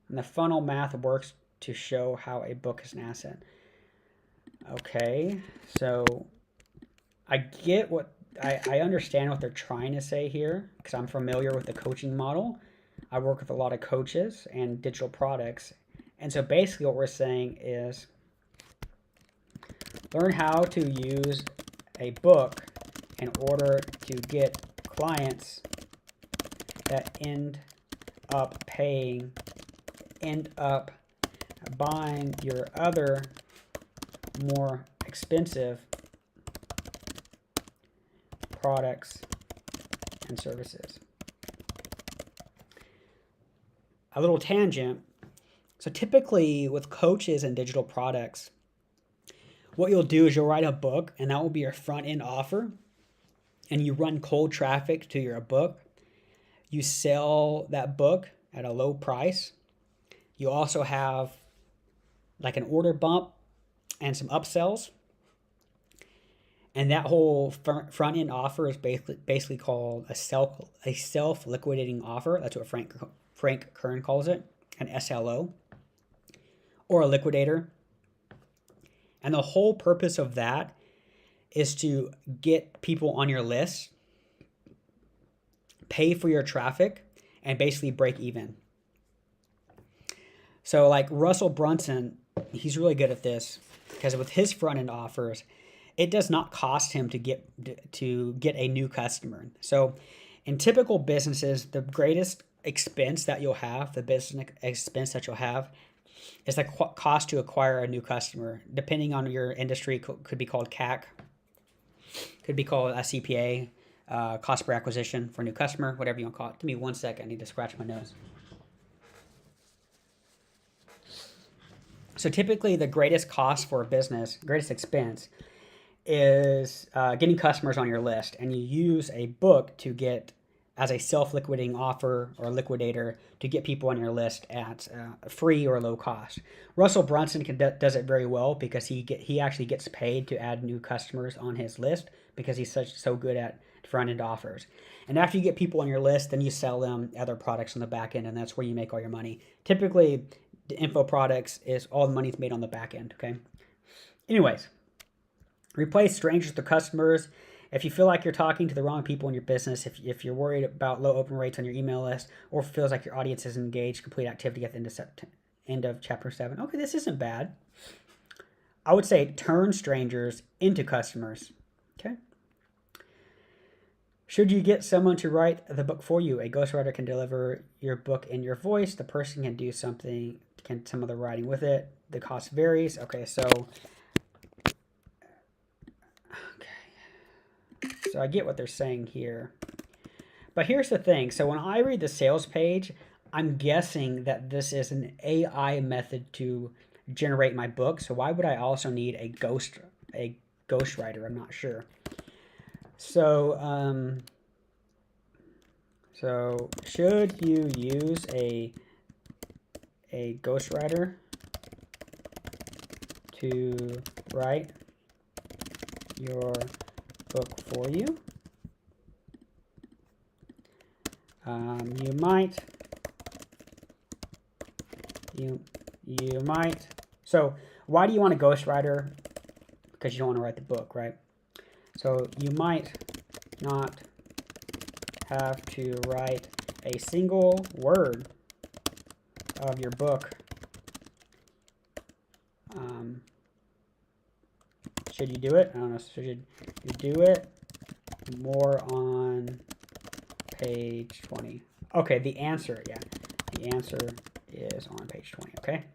And the funnel math works to show how a book is an asset. Okay, so I get what I understand what they're trying to say here because I'm familiar with the coaching model. I work with a lot of coaches and digital products. And so basically what we're saying is learn how to use a book in order to get clients that end up buying your other more expensive products and services. A little tangent. So typically with coaches and digital products, what you'll do is you'll write a book and that will be your front end offer. And you run cold traffic to your book. You sell that book at a low price. You also have like an order bump and some upsells. And that whole front end offer is basically called a self liquidating offer. That's what Frank Kern calls it, an SLO, or a liquidator. And the whole purpose of that is to get people on your list, pay for your traffic, and basically break even. So like Russell Brunson, he's really good at this because with his front end offers, it does not cost him to get a new customer. So in typical businesses, the greatest expense that you'll have, the business expense that you'll have, is the cost to acquire a new customer. Depending on your industry, could be called CAC, could be called a CPA, cost per acquisition for a new customer, whatever you want to call it. Give me 1 second. I need to scratch my nose. So typically the greatest cost for a business, greatest expense, is getting customers on your list. And you use a book to get as a self-liquidating offer or liquidator to get people on your list at free or low cost. Russell Brunson does it very well because he actually gets paid to add new customers on his list because he's so good at front-end offers. And after you get people on your list, then you sell them other products on the back end, and that's where you make all your money. Typically, the info products is all the money's made on the back end, okay? Anyways, replace strangers with customers. If you feel like you're talking to the wrong people in your business, if you're worried about low open rates on your email list, or if it feels like your audience is engaged, complete activity at the end of chapter 7. Okay, this isn't bad. I would say turn strangers into customers. Okay. Should you get someone to write the book for you? A ghostwriter can deliver your book in your voice. The person can do some of the writing with it. The cost varies. Okay, so I get what they're saying here. But here's the thing. So when I read the sales page, I'm guessing that this is an AI method to generate my book. So why would I also need a ghostwriter? I'm not sure. So should you use a ghostwriter to write your book for you? You might. So why do you want a ghostwriter? Because you don't want to write the book, right? So you might not have to write a single word of your book. Should you do it? I don't know. Should you do it more on page 20. Okay, the answer, yeah. The answer is on page 20, okay?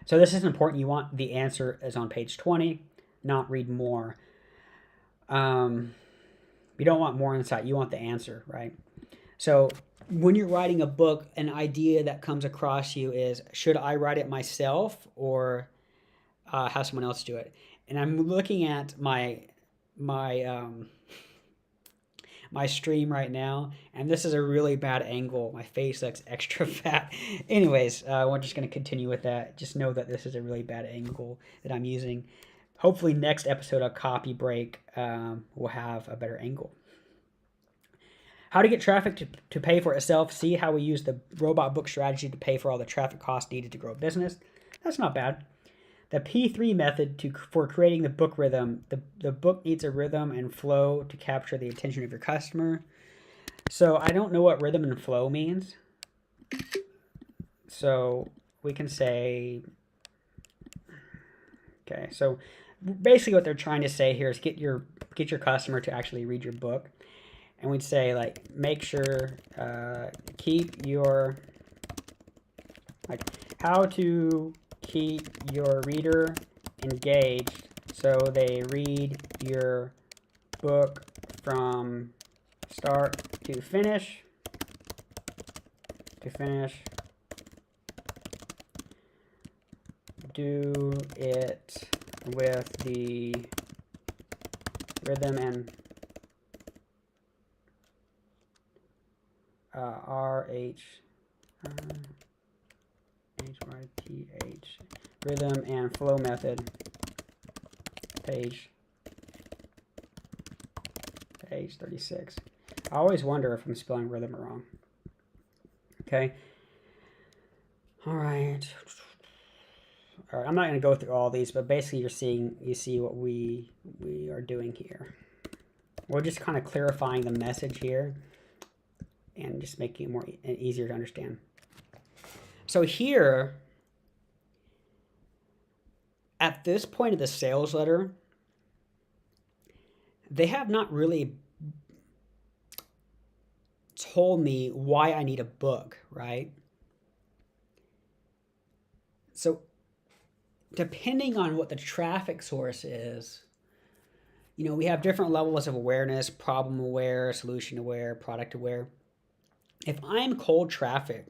So this is important. You want the answer is on page 20, not read more. You don't want more insight. You want the answer, right? So when you're writing a book, an idea that comes across you is, should I write it myself or have someone else do it? And I'm looking at my stream right now, and this is a really bad angle. My face looks extra fat. Anyways, we're just going to continue with that. Just know that this is a really bad angle that I'm using. Hopefully next episode of Copy Break will have a better angle. How to get traffic to pay for itself. See how we use the robot book strategy to pay for all the traffic costs needed to grow a business. That's not bad. The P3 method for creating the book rhythm. The book needs a rhythm and flow to capture the attention of your customer. So I don't know what rhythm and flow means. So we can say, okay, so basically what they're trying to say here is get your customer to actually read your book. And we'd say, like, make sure, keep your, like, how to keep your reader engaged so they read your book from start to finish. Do it with the rhythm and RHYTH rhythm and flow method. Page 36. I always wonder if I'm spelling rhythm wrong. Okay. All right. I'm not going to go through all these, but basically you see what we are doing here. We're just kind of clarifying the message here and just making it more easier to understand. So here, at this point of the sales letter, they have not really told me why I need a book, right? So depending on what the traffic source is, you know, we have different levels of awareness: problem aware, solution aware, product aware. If I'm cold traffic,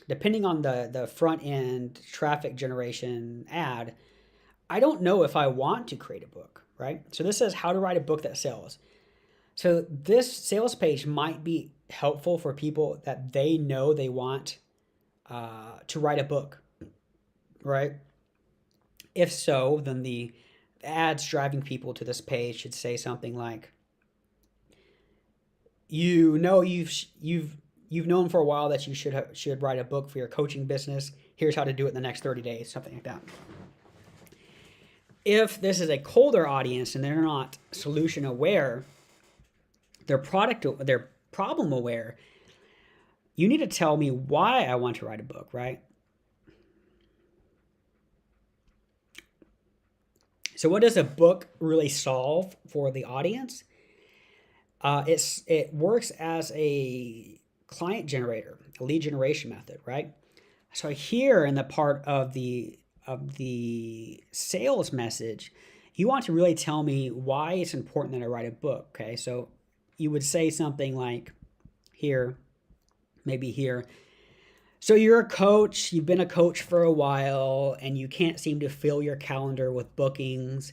depending on the front end traffic generation ad, I don't know if I want to create a book, right? So this says how to write a book that sells. So this sales page might be helpful for people that they know they want to write a book, right? If so, then the ads driving people to this page should say something like, you know, you've known for a while that you should write a book for your coaching business. Here's how to do it in the next 30 days, something like that. If this is a colder audience and they're not solution aware, they're problem aware, you need to tell me why I want to write a book, right? So what does a book really solve for the audience? It works as a client generator, a lead generation method, right? So here in the part of the sales message, you want to really tell me why it's important that I write a book, okay? So you would say something like here, maybe here. So you're a coach, you've been a coach for a while, and you can't seem to fill your calendar with bookings.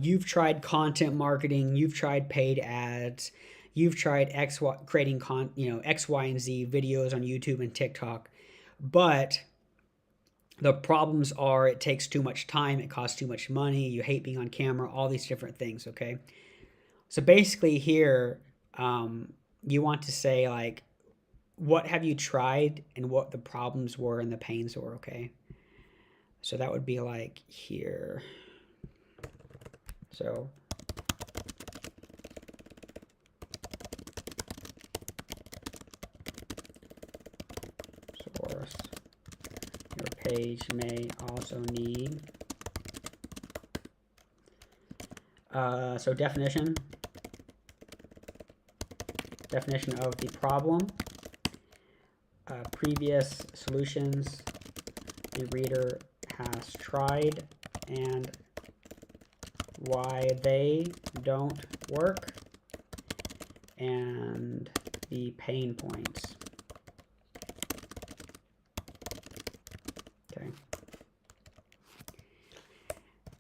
You've tried content marketing, you've tried paid ads, you've tried creating X, Y, and Z videos on YouTube and TikTok, but the problems are it takes too much time, it costs too much money, you hate being on camera, all these different things, okay? So basically here, you want to say, like, what have you tried and what the problems were and the pains were, okay? So that would be like here. So source, your page may also need, so definition, definition of the problem, previous solutions the reader has tried and why they don't work, and the pain points. Okay.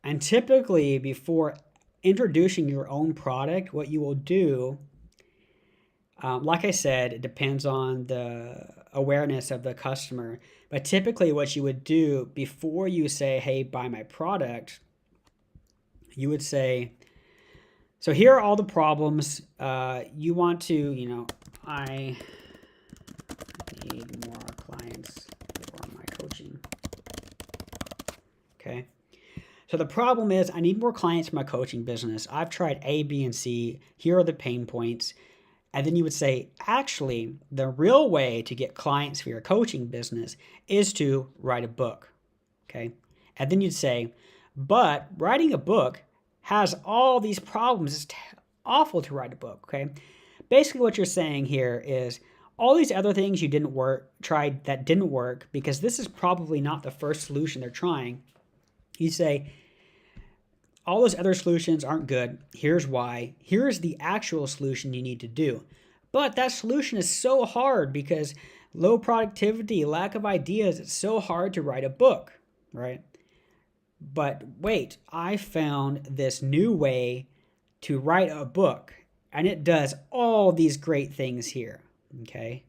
And typically, before introducing your own product, what you will do, like I said, it depends on the awareness of the customer. But typically what you would do before you say, hey, buy my product, you would say, so here are all the problems. You want to, I need more clients for my coaching. Okay. So the problem is I need more clients for my coaching business. I've tried A, B, and C. Here are the pain points. And then you would say, actually, the real way to get clients for your coaching business is to write a book. Okay. And then you'd say, but writing a book has all these problems. It's awful to write a book. Okay. Basically what you're saying here is all these other things you tried that didn't work, because this is probably not the first solution they're trying. You say, all those other solutions aren't good. Here's why. Here's the actual solution you need to do. But that solution is so hard because low productivity, lack of ideas, it's so hard to write a book, right? But wait, I found this new way to write a book, and it does all these great things here, okay?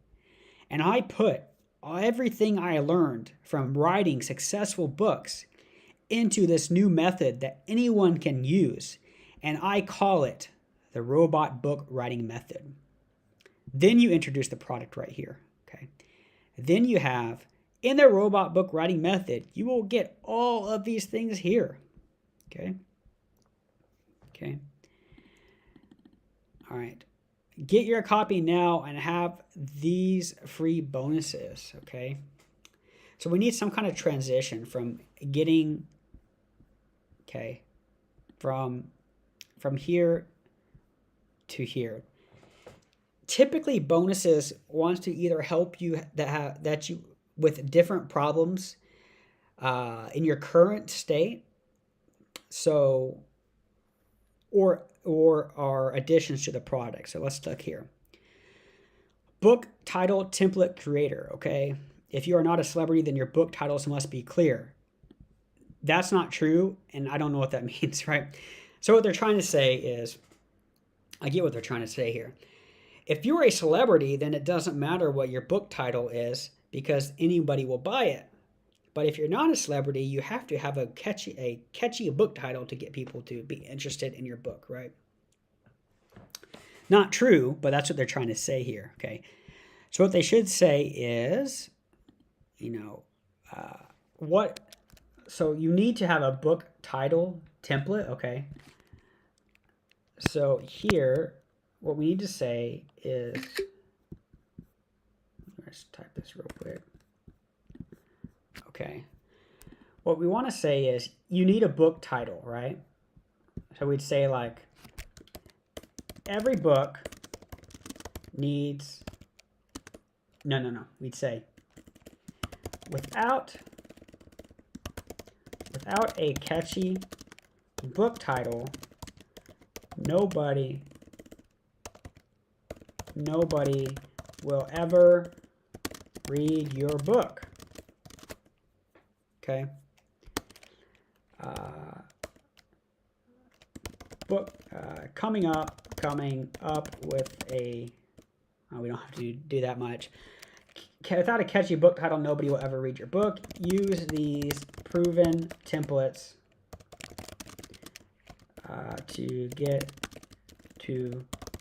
And I put everything I learned from writing successful books into this new method that anyone can use, and I call it the robot book writing method. Then you introduce the product right here, okay? Then you have, in the robot book writing method, you will get all of these things here, okay? Okay. All right. Get your copy now and have these free bonuses, okay? So we need some kind of transition from getting, okay, from here to here. Typically, bonuses wants to either help you with different problems in your current state, so or are additions to the product. So let's look here. Book title template creator. Okay, if you are not a celebrity, then your book titles must be clear. That's not true, and I don't know what that means, right? So what they're trying to say is, I get what they're trying to say here. If you're a celebrity, then it doesn't matter what your book title is because anybody will buy it. But if you're not a celebrity, you have to have a catchy book title to get people to be interested in your book, right? Not true, but that's what they're trying to say here, okay? So what they should say is, so you need to have a book title template, okay? So here, what we need to say is, let's type this real quick. Okay. What we want to say is you need a book title, right? So we'd say like, every book needs, no. We'd say, without a catchy book title, nobody will ever read your book. Okay. Book coming up with a, we don't have to do that much. Without a catchy book title, nobody will ever read your book. Use these proven templates to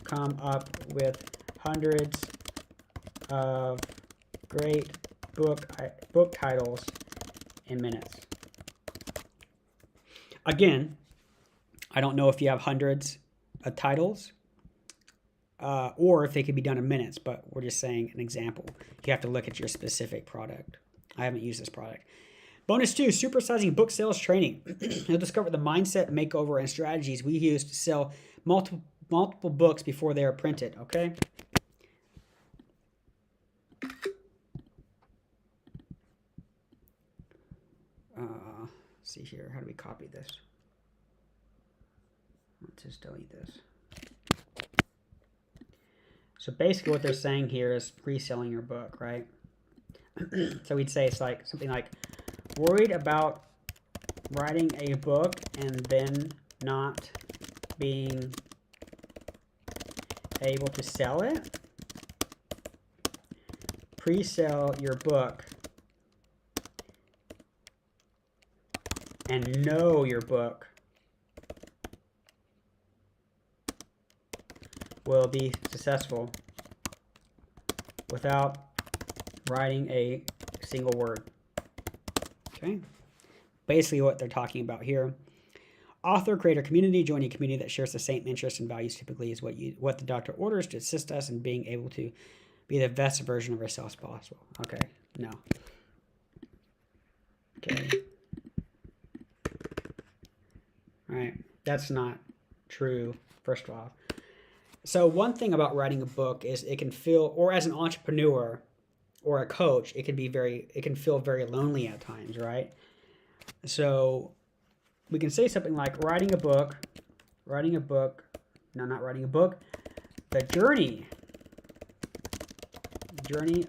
come up with hundreds of great book titles in minutes. Again, I don't know if you have hundreds of titles or if they could be done in minutes, but we're just saying an example. You have to look at your specific product. I haven't used this product. Bonus 2, supersizing book sales training. You'll discover the mindset, makeover, and strategies we use to sell multiple books before they are printed, okay? Let's see here. How do we copy this? Let's just delete this. So basically what they're saying here is pre-selling your book, right? So we'd say it's like something like, worried about writing a book and then not being able to sell it? Pre-sell your book and know your book will be successful without writing a single word. Okay, basically what they're talking about here. Author, creator, community. Join a community that shares the same interests and values typically is what the doctor orders to assist us in being able to be the best version of ourselves possible. Okay, no. Okay. All right, that's not true, first of all. So one thing about writing a book is it can feel, or as an entrepreneur or a coach, it can feel very lonely at times, right? So we can say something like writing a book, no, not writing a book, the journey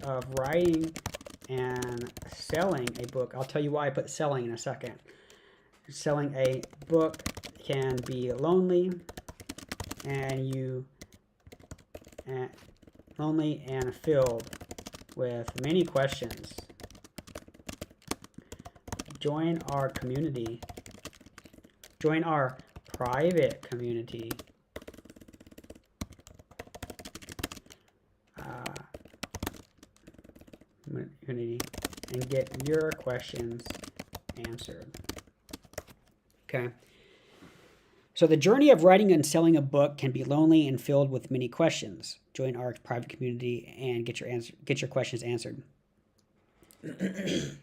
of writing and selling a book. I'll tell you why I put selling in a second. Selling a book can be lonely and lonely and filled with many questions. Join our community. Join our private community. And get your questions answered. Okay. So the journey of writing and selling a book can be lonely and filled with many questions. Join our private community and get your questions answered. Let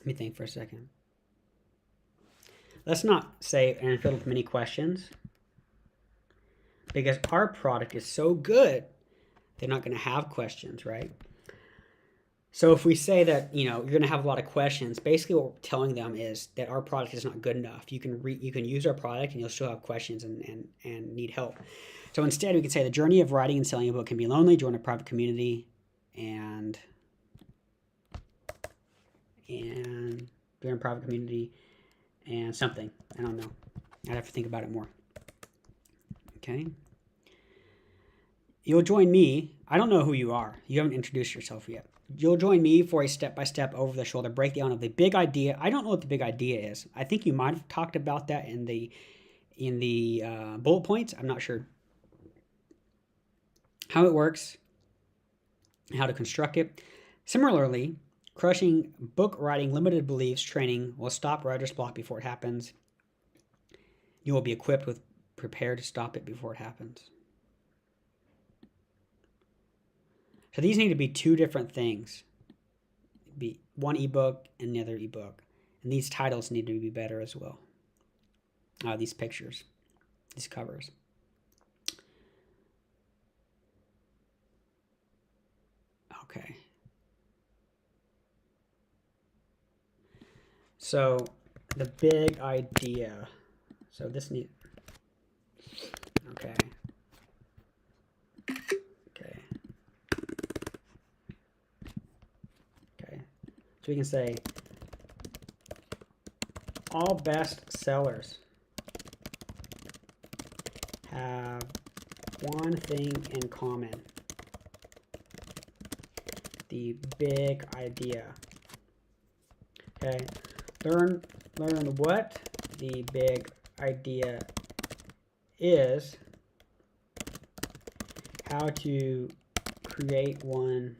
me think for a second. Let's not say and filled with many questions, because our product is so good, they're not going to have questions, right? So if we say that, you're going to have a lot of questions, basically what we're telling them is that our product is not good enough. You can use our product and you'll still have questions and need help. So instead we could say the journey of writing and selling a book can be lonely. Join a private community and join a private community and something. I don't know. I'd have to think about it more. Okay. You'll join me. I don't know who you are. You haven't introduced yourself yet. You'll join me for a step-by-step over-the-shoulder breakdown of the big idea. I don't know what the big idea is. I think you might have talked about that in the bullet points. I'm not sure how it works, how to construct it. Similarly, crushing book writing limited beliefs training will stop writer's block before it happens. You will be equipped with prepared to stop it before it happens. So these need to be two different things. Be one ebook and the other ebook. And these titles need to be better as well. These pictures, these covers. Okay. So the big idea. So this need. Okay. So we can say all best sellers have one thing in common: the big idea. Okay, learn what the big idea is, how to create one,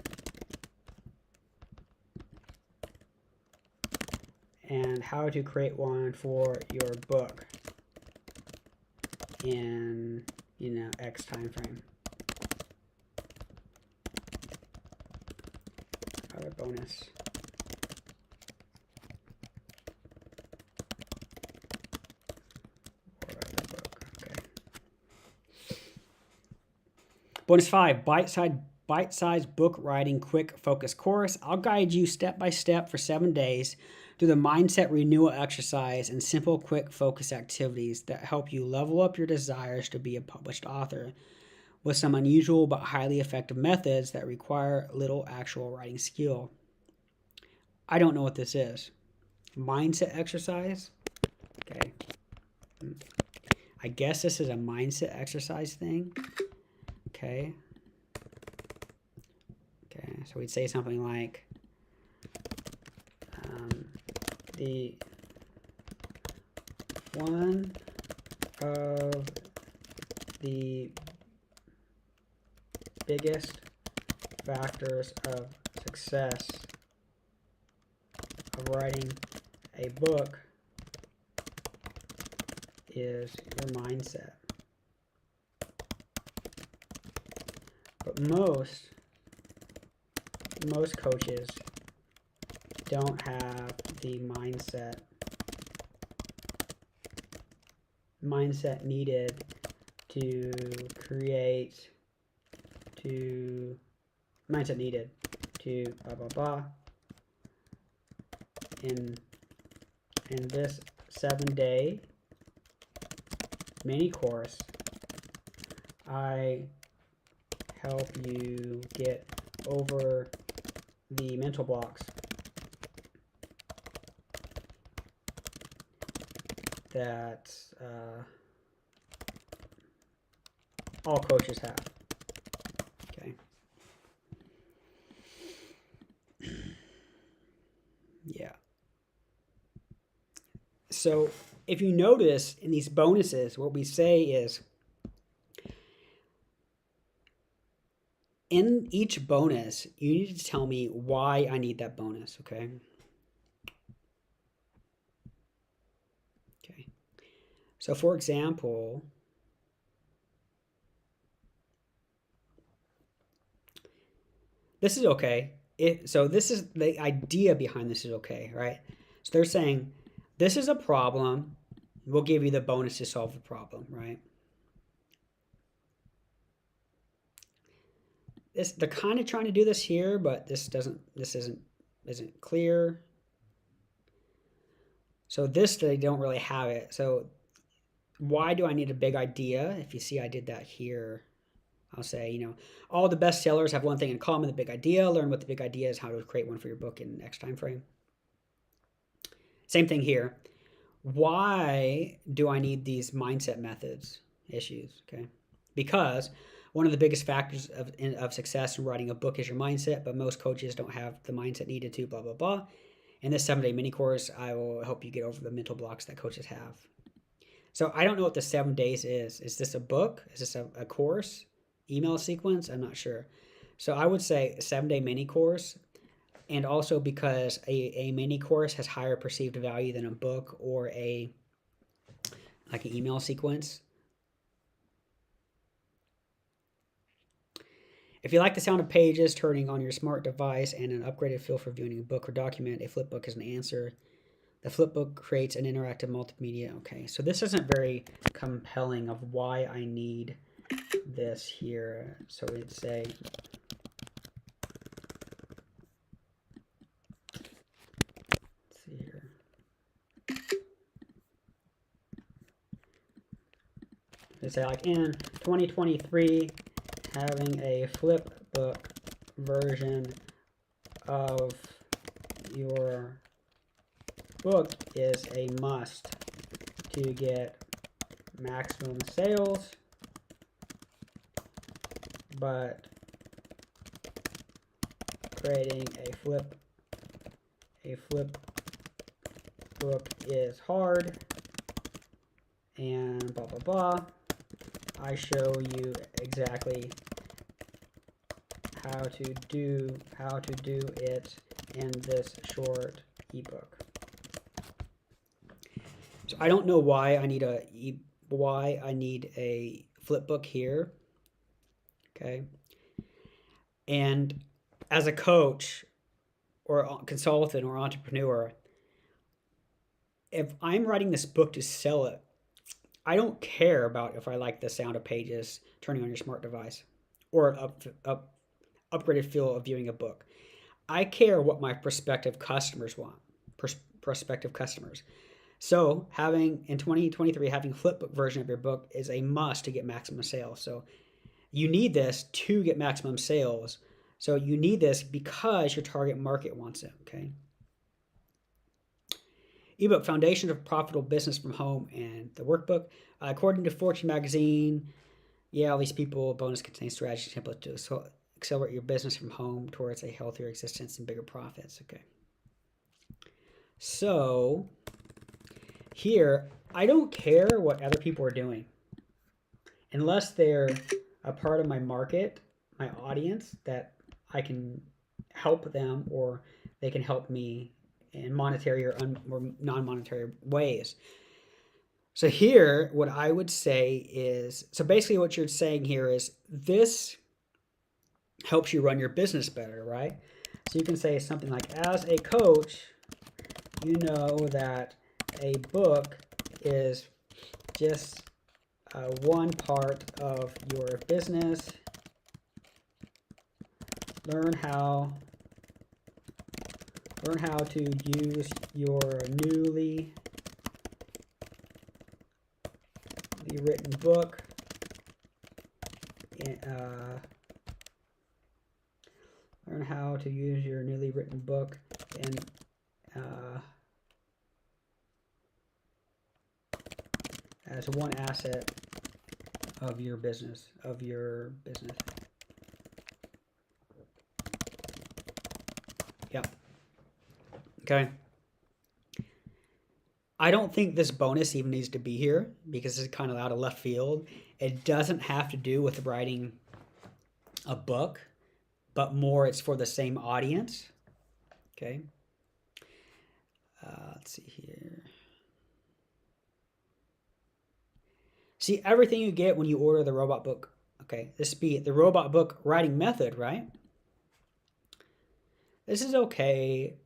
and how to create one for your book in, X time frame. Other bonus. Bonus 5, bite-sized book writing quick focus course. I'll guide you step by step for 7 days through the mindset renewal exercise and simple quick focus activities that help you level up your desires to be a published author with some unusual but highly effective methods that require little actual writing skill. I don't know what this is. Mindset exercise? Okay. I guess this is a mindset exercise thing. Okay. Okay, so we'd say something like the one of the biggest factors of success of writing a book is your mindset. But most coaches don't have the mindset needed to blah blah blah. In this 7-day mini course, I help you get over the mental blocks that all coaches have. Okay. Yeah. So if you notice in these bonuses, what we say is, in each bonus, you need to tell me why I need that bonus, okay? Okay. So for example, this is okay. So this is the idea behind this is okay, right? So they're saying, this is a problem. We'll give you the bonus to solve the problem, right? They're kind of trying to do this here, but this isn't clear. So this, they don't really have it. So why do I need a big idea? If you see I did that here, I'll say, all the best sellers have one thing in common, the big idea. Learn what the big idea is, how to create one for your book in the next time frame. Same thing here. Why do I need these mindset methods issues? Okay, because one of the biggest factors of success in writing a book is your mindset, but most coaches don't have the mindset needed to blah, blah, blah. In this 7-day mini course, I will help you get over the mental blocks that coaches have. So I don't know what the 7 days is. Is this a book? Is this a course? Email sequence? I'm not sure. So I would say a 7-day mini course. And also because a mini course has higher perceived value than a book or like an email sequence. If you like the sound of pages turning on your smart device and an upgraded feel for viewing a book or document, a flipbook is an answer. The flipbook creates an interactive multimedia. Okay, so this isn't very compelling of why I need this here. So we'd say, let's see here. We'd say like in 2023, having a flipbook version of your book is a must to get maximum sales, but creating a flip book is hard, and blah blah blah. I show you exactly how to do it in this short ebook. So I don't know why I need a flipbook here. Okay. And as a coach or a consultant or entrepreneur, if I'm writing this book to sell it, I don't care about if I like the sound of pages turning on your smart device or upgraded feel of viewing a book. I care what my prospective customers want. Prospective customers. So having in 2023 having a flipbook version of your book is a must to get maximum sales. So you need this to get maximum sales. So you need this because your target market wants it. Okay. Ebook Foundations of Profitable Business from Home and the workbook. According to Fortune magazine, all these people, bonus contains strategy template to accelerate your business from home towards a healthier existence and bigger profits. Okay. So here, I don't care what other people are doing unless they're a part of my market, my audience, that I can help them or they can help me in monetary or non-monetary ways. So here, what I would say is, so basically what you're saying here is this helps you run your business better, right? So you can say something like, as a coach, you know that a book is just one part of your business. Learn how to use your newly written book. Learn how to use your newly written book and as one asset of your business, Yep. Okay. I don't think this bonus even needs to be here because it's kind of out of left field. It doesn't have to do with writing a book, but more it's for the same audience. Okay. Let's see here. See, everything you get when you order the robot book. Okay, this be the robot book writing method, right? This is okay.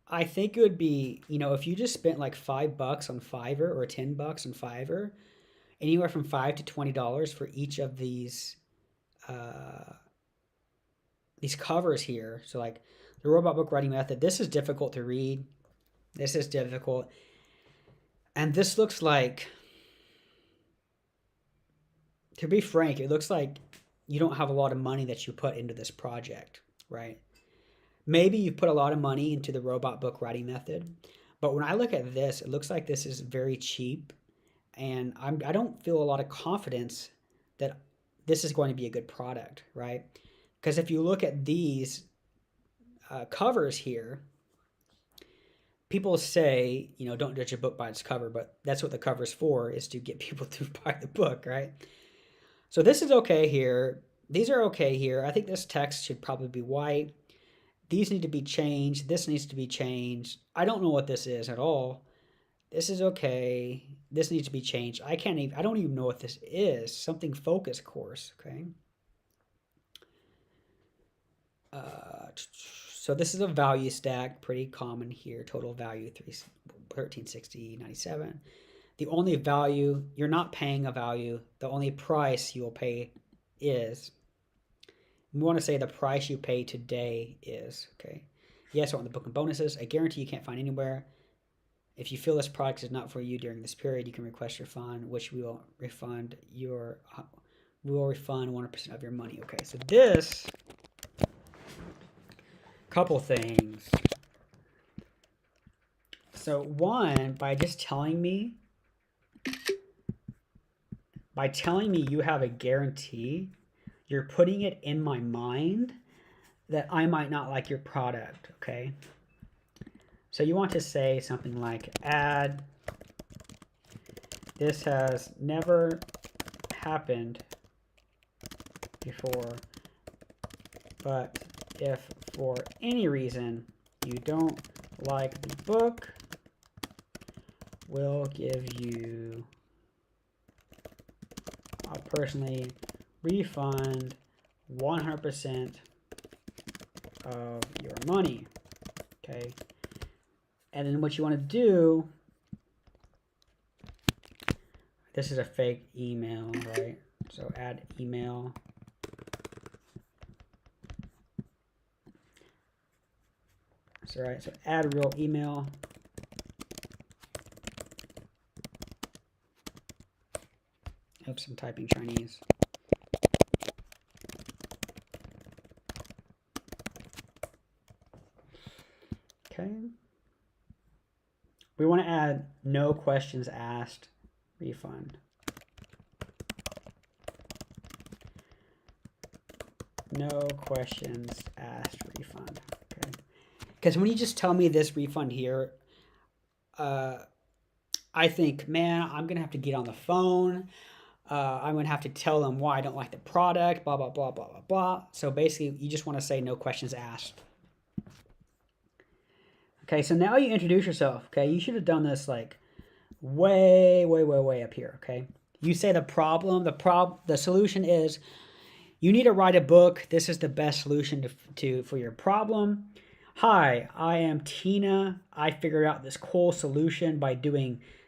I think it would be, if you just spent like $5 on Fiverr or $10 on Fiverr, anywhere from $5 to $20 for each of these covers here. So like the robot book writing method, this is difficult to read. This is difficult. And this looks like, to be frank, it looks like you don't have a lot of money that you put into this project, right? Maybe you put a lot of money into the robot book writing method, but when I look at this, it looks like this is very cheap, and I don't feel a lot of confidence that this is going to be a good product, right? Because if you look at these covers here, people say, don't judge a book by its cover, but that's what the cover's for, is to get people to buy the book, right? So this is okay here. These are okay here. I think this text should probably be white. These need to be changed. This needs to be changed. I don't know what this is at all. This is okay. This needs to be changed. I don't even know what this is. Something focus course, okay? So this is a value stack, pretty common here. Total value 1360.97. The only value, you're not paying a value. The only price you will pay is, we want to say the price you pay today is, okay? Yes, I want the book and bonuses. I guarantee you can't find anywhere. If you feel this product is not for you during this period, you can request your refund, which we will refund 100% of your money. Okay, so this, couple things. So one, by telling me you have a guarantee, you're putting it in my mind that I might not like your product, okay? So you want to say something like, this has never happened before, but if for any reason you don't like the book, we'll give you, I'll personally refund 100% of your money, okay? And then what you want to do, this is a fake email, right? So add email. So, right, so add real email. Oops, I'm typing Chinese. Okay. We want to add no questions asked refund. No questions asked refund. Okay. Because when you just tell me this refund here, I think, man, I'm going to have to get on the phone. I'm going to have to tell them why I don't like the product, blah, blah, blah, blah, blah, blah. So basically, you just want to say no questions asked. Okay, so now you introduce yourself. Okay, you should have done this like way, way, way, way up here. Okay, you say the problem. The solution is you need to write a book. This is the best solution for your problem. Hi, I am Tina. I figured out this cool solution by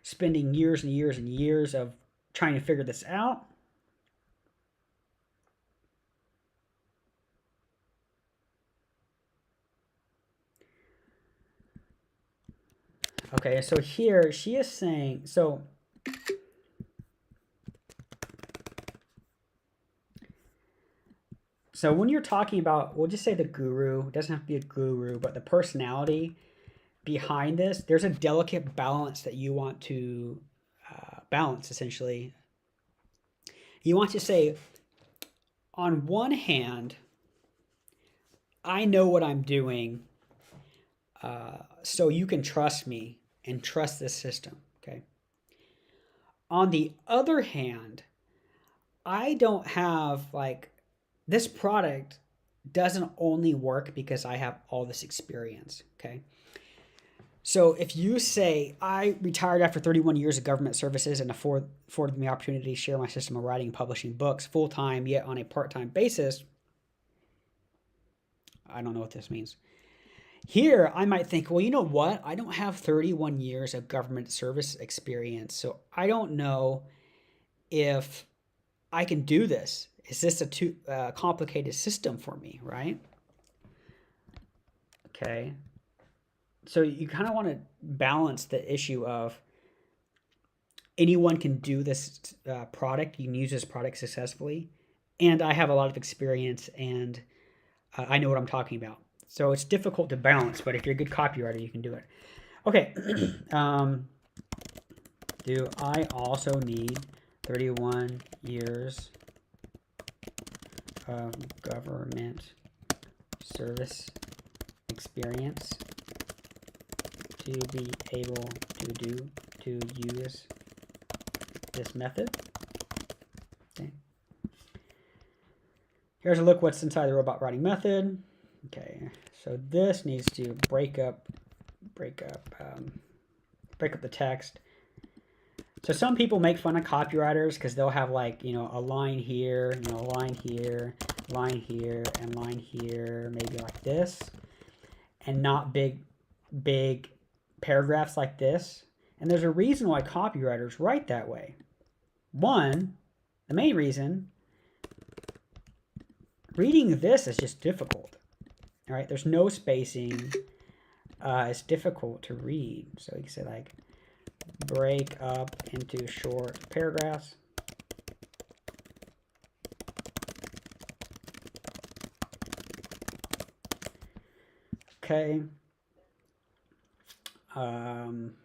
spending years and years and years of trying to figure this out. Okay, so here she is saying, so when you're talking about, we'll just say the guru, it doesn't have to be a guru, but the personality behind this, there's a delicate balance that you want to balance, essentially. You want to say, on one hand, I know what I'm doing, so you can trust me and trust this system, okay? On the other hand, I don't have, like, this product doesn't only work because I have all this experience, okay? So if you say, I retired after 31 years of government services and afforded me the opportunity to share my system of writing and publishing books full-time, yet on a part-time basis, I don't know what this means. Here, I might think, well, you know what? I don't have 31 years of government service experience, so I don't know if I can do this. Is this a too complicated system for me, right? Okay. So you kind of want to balance the issue of anyone can do this product. You can use this product successfully. And I have a lot of experience and I know what I'm talking about. So it's difficult to balance, but if you're a good copywriter, you can do it. Okay. Do I also need 31 years of government service experience to be able to use this method? Okay. Here's a look what's inside the robot writing method. Okay, so this needs to break up the text. So some people make fun of copywriters because they'll have, like, you know, a line here, you know, a line here, line here, and line here, maybe like this, and not big paragraphs like this. And there's a reason why copywriters write that way. One, the main reason, reading this is just difficult. All right, there's no spacing. It's difficult to read. So you can say, like, break up into short paragraphs. Okay. And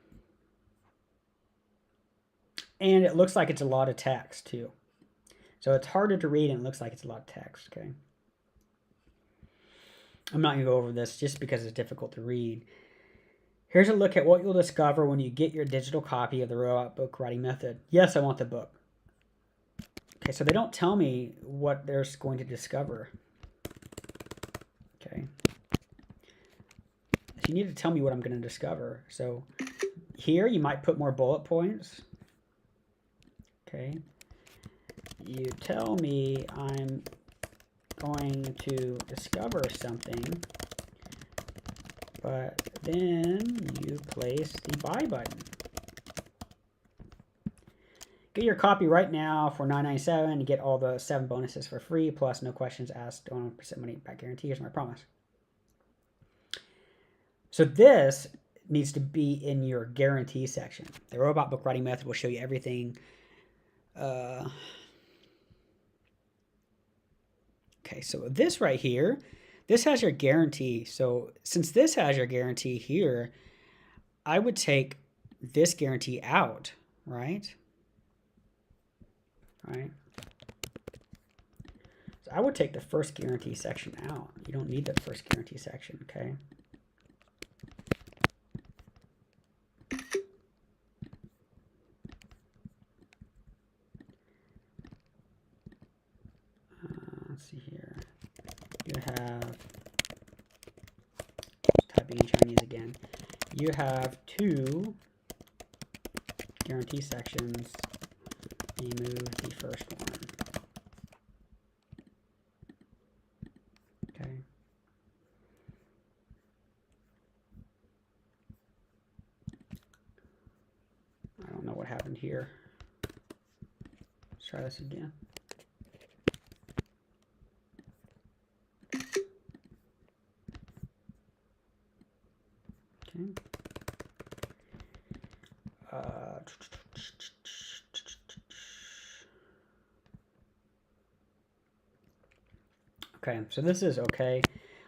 it looks like it's a lot of text too. So it's harder to read and it looks like it's a lot of text, okay? I'm not gonna go over this just because it's difficult to read. Here's a look at what you'll discover when you get your digital copy of the Robot Book Writing Method. Yes, I want the book. Okay, so they don't tell me what they're going to discover. Okay. So you need to tell me what I'm going to discover. So here you might put more bullet points. Okay. You tell me I'm going to discover something, but then you place the buy button. Get your copy right now for $9.97 and get all the 7 bonuses for free, plus no questions asked, 100% money back guarantee. Here's my promise. So this needs to be in your guarantee section. The robot book writing method will show you everything. Okay, so this right here, this has your guarantee. So since this has your guarantee here, I would take this guarantee out, right? Right. So I would take the first guarantee section out. You don't need that first guarantee section, okay? Let's see here. You have, typing in Chinese again. You have 2 guarantee sections. Remove the first one. Okay. I don't know what happened here. Let's try this again. Okay. Okay, so this is okay.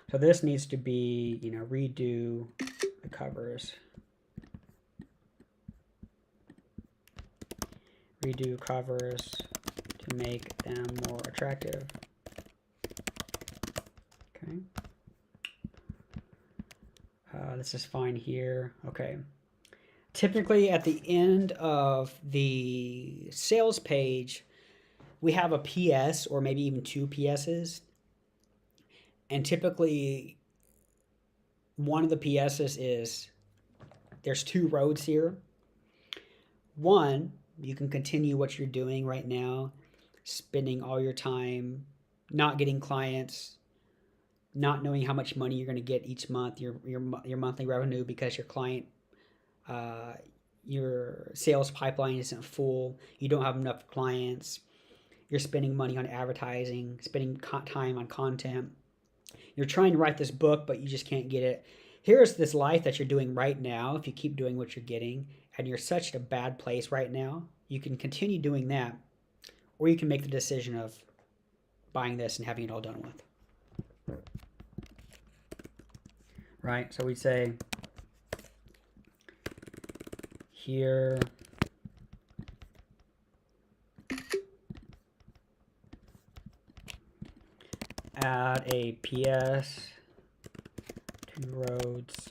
So this needs to be, you know, redo the covers. Redo covers to make them more attractive. Okay. This is fine here. Okay. Typically at the end of the sales page, we have a PS or maybe even 2 PSs. And typically one of the PSs is there's 2 roads here. One, you can continue what you're doing right now, spending all your time, not getting clients, not knowing how much money you're going to get each month, your monthly revenue because your client, your sales pipeline isn't full, you don't have enough clients, you're spending money on advertising, spending time on content, you're trying to write this book but you just can't get it. Here's this life that you're doing right now. If you keep doing what you're getting and you're such a bad place right now, you can continue doing that, or you can make the decision of buying this and having it all done with. Right? So we'd say here, add a PS, 2 roads,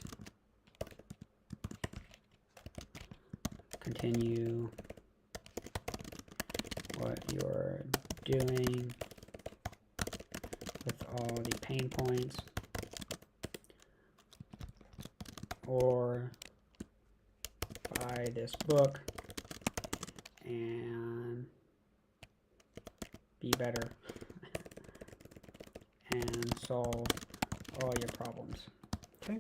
continue what you're doing with all the pain points, or buy this book and be better and solve all your problems. Okay.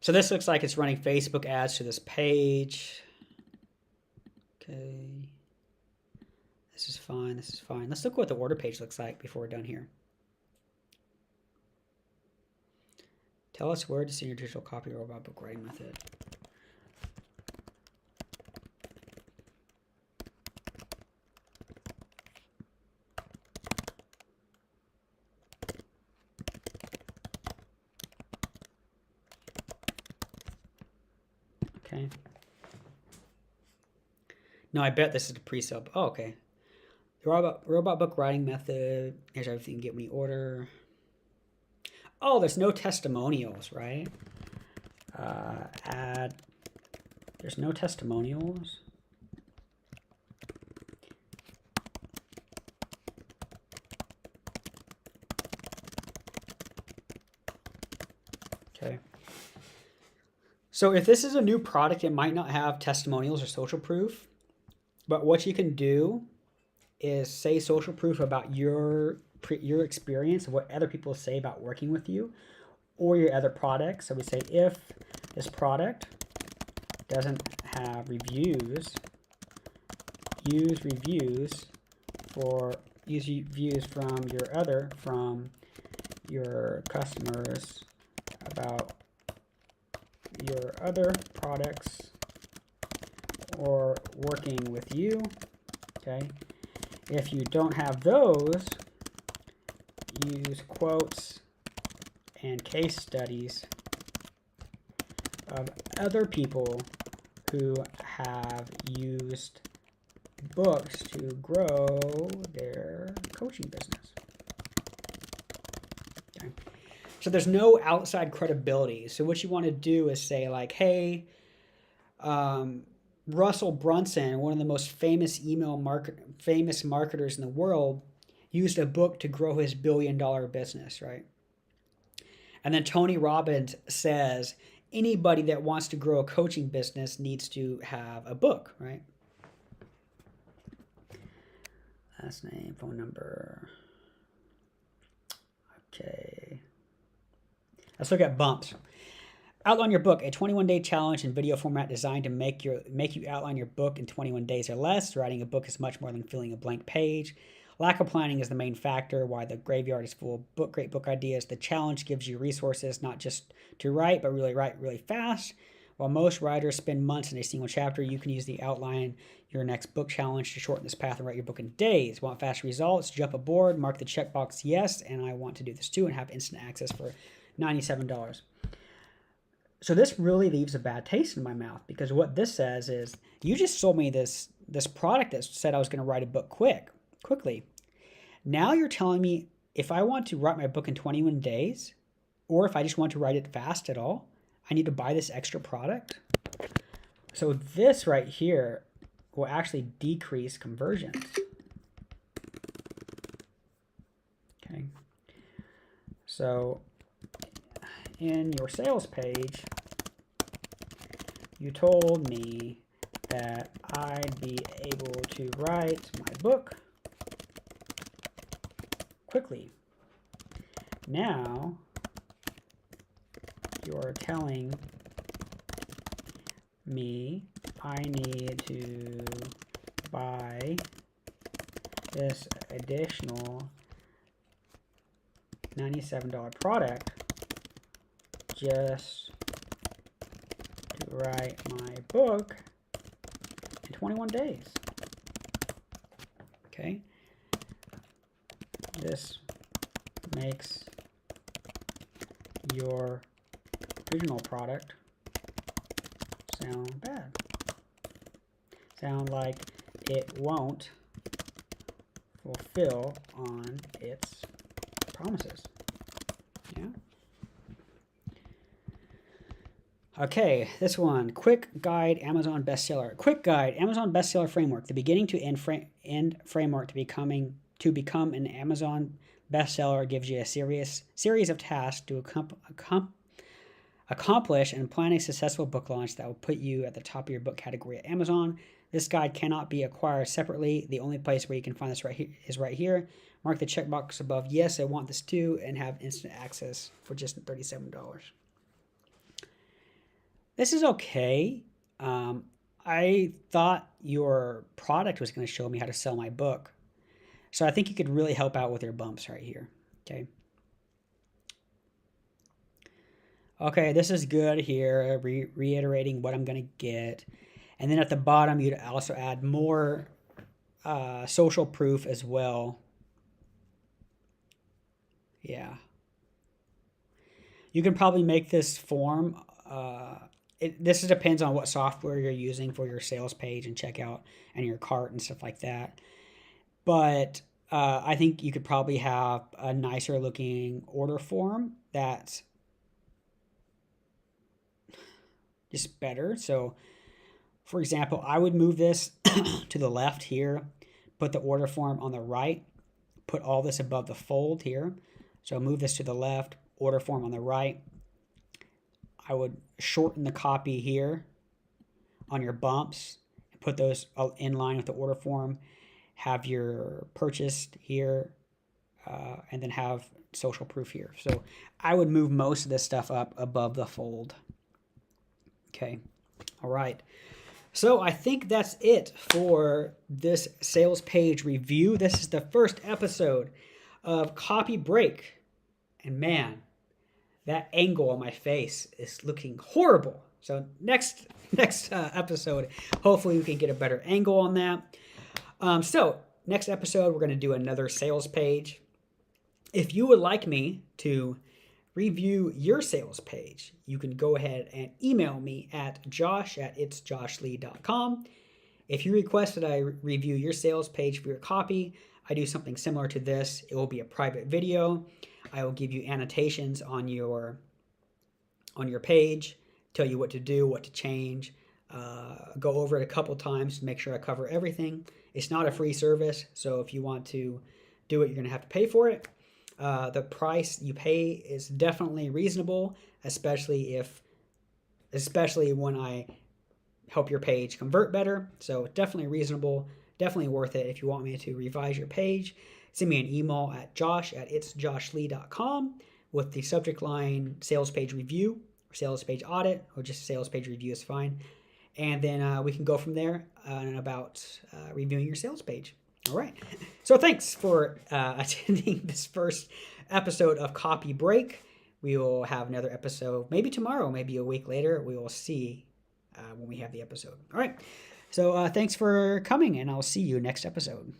So this looks like it's running Facebook ads to this page. Okay. This is fine. This is fine. Let's look what the order page looks like before we're done here. Tell us where to send your digital copy or robot book writing method. Okay. No, I bet this is a pre-sub. Oh, okay. The robot book writing method. Here's everything you get when you order. Oh, there's no testimonials, right? Add. There's no testimonials. Okay. So if this is a new product, it might not have testimonials or social proof. But what you can do is say social proof about your experience, what other people say about working with you, or your other products. So we say if this product doesn't have reviews, use reviews from your customers your other products or working with you. Okay. If you don't have those, use quotes and case studies of other people who have used books to grow their coaching business. Okay. So there's no outside credibility. So what you want to do is say like, hey, Russell Brunson, one of the most famous famous marketers in the world, used a book to grow his $1 billion business, right? And then Tony Robbins says anybody that wants to grow a coaching business needs to have a book, right? Last name, phone number. Okay. Let's look at bumps. Outline your book, a 21-day challenge in video format designed to make you outline your book in 21 days or less. Writing a book is much more than filling a blank page. Lack of planning is the main factor why the graveyard is full of great book ideas. The challenge gives you resources not just to write, but really write really fast. While most writers spend months in a single chapter, you can use the outline your next book challenge to shorten this path and write your book in days. Want fast results? Jump aboard, mark the checkbox yes, and I want to do this too, and have instant access for $97. So this really leaves a bad taste in my mouth, because what this says is you just sold me this product that said I was going to write a book quickly. Now you're telling me if I want to write my book in 21 days, or if I just want to write it fast at all, I need to buy this extra product. So this right here will actually decrease conversions. Okay. So in your sales page, you told me that I'd be able to write my book quickly. Now you're telling me I need to buy this additional $97 product just to write my book in 21 days. Okay. This makes your original product sound bad. Sound like it won't fulfill on its promises. Yeah. Okay, this one, Quick Guide Amazon Bestseller. Quick Guide Amazon Bestseller Framework, the beginning to end framework to become an Amazon bestseller, gives you a series of tasks to accomplish and plan a successful book launch that will put you at the top of your book category at Amazon. This guide cannot be acquired separately. The only place where you can find this is right here. Mark the checkbox above, yes, I want this too, and have instant access for just $37. This is okay. I thought your product was going to show me how to sell my book. So I think you could really help out with your bumps right here. Okay. Okay, this is good here, reiterating what I'm going to get. And then at the bottom, you'd also add more social proof as well. Yeah. You can probably make this form. This depends on what software you're using for your sales page and checkout and your cart and stuff like that. But I think you could probably have a nicer looking order form that's just better. So, for example, I would move this to the left here, put the order form on the right, put all this above the fold here. So move this to the left, order form on the right. I would shorten the copy here on your bumps and put those in line with the order form. Have your purchased here, and then have social proof here. So I would move most of this stuff up above the fold. Okay. All right. So I think that's it for this sales page review. This is the first episode of Copy Break. And man, that angle on my face is looking horrible. So next episode, hopefully we can get a better angle on that. So next episode, we're going to do another sales page. If you would like me to review your sales page, you can go ahead and email me at josh@itsjoshlee.com. If you request that I review your sales page for your copy, I do something similar to this. It will be a private video. I will give you annotations on your page, tell you what to do, what to change, go over it a couple times to make sure I cover everything. It's not a free service, so if you want to do it, you're going to have to pay for it. The price you pay is definitely reasonable, especially when I help your page convert better. So definitely reasonable, definitely worth it. If you want me to revise your page, send me an email at josh@itsjoshlee.com with the subject line sales page review or sales page audit, or just sales page review is fine. And then we can go from there about reviewing your sales page. All right. So thanks for attending this first episode of Copy Break. We will have another episode maybe tomorrow, maybe a week later. We will see when we have the episode. All right. So thanks for coming, and I'll see you next episode.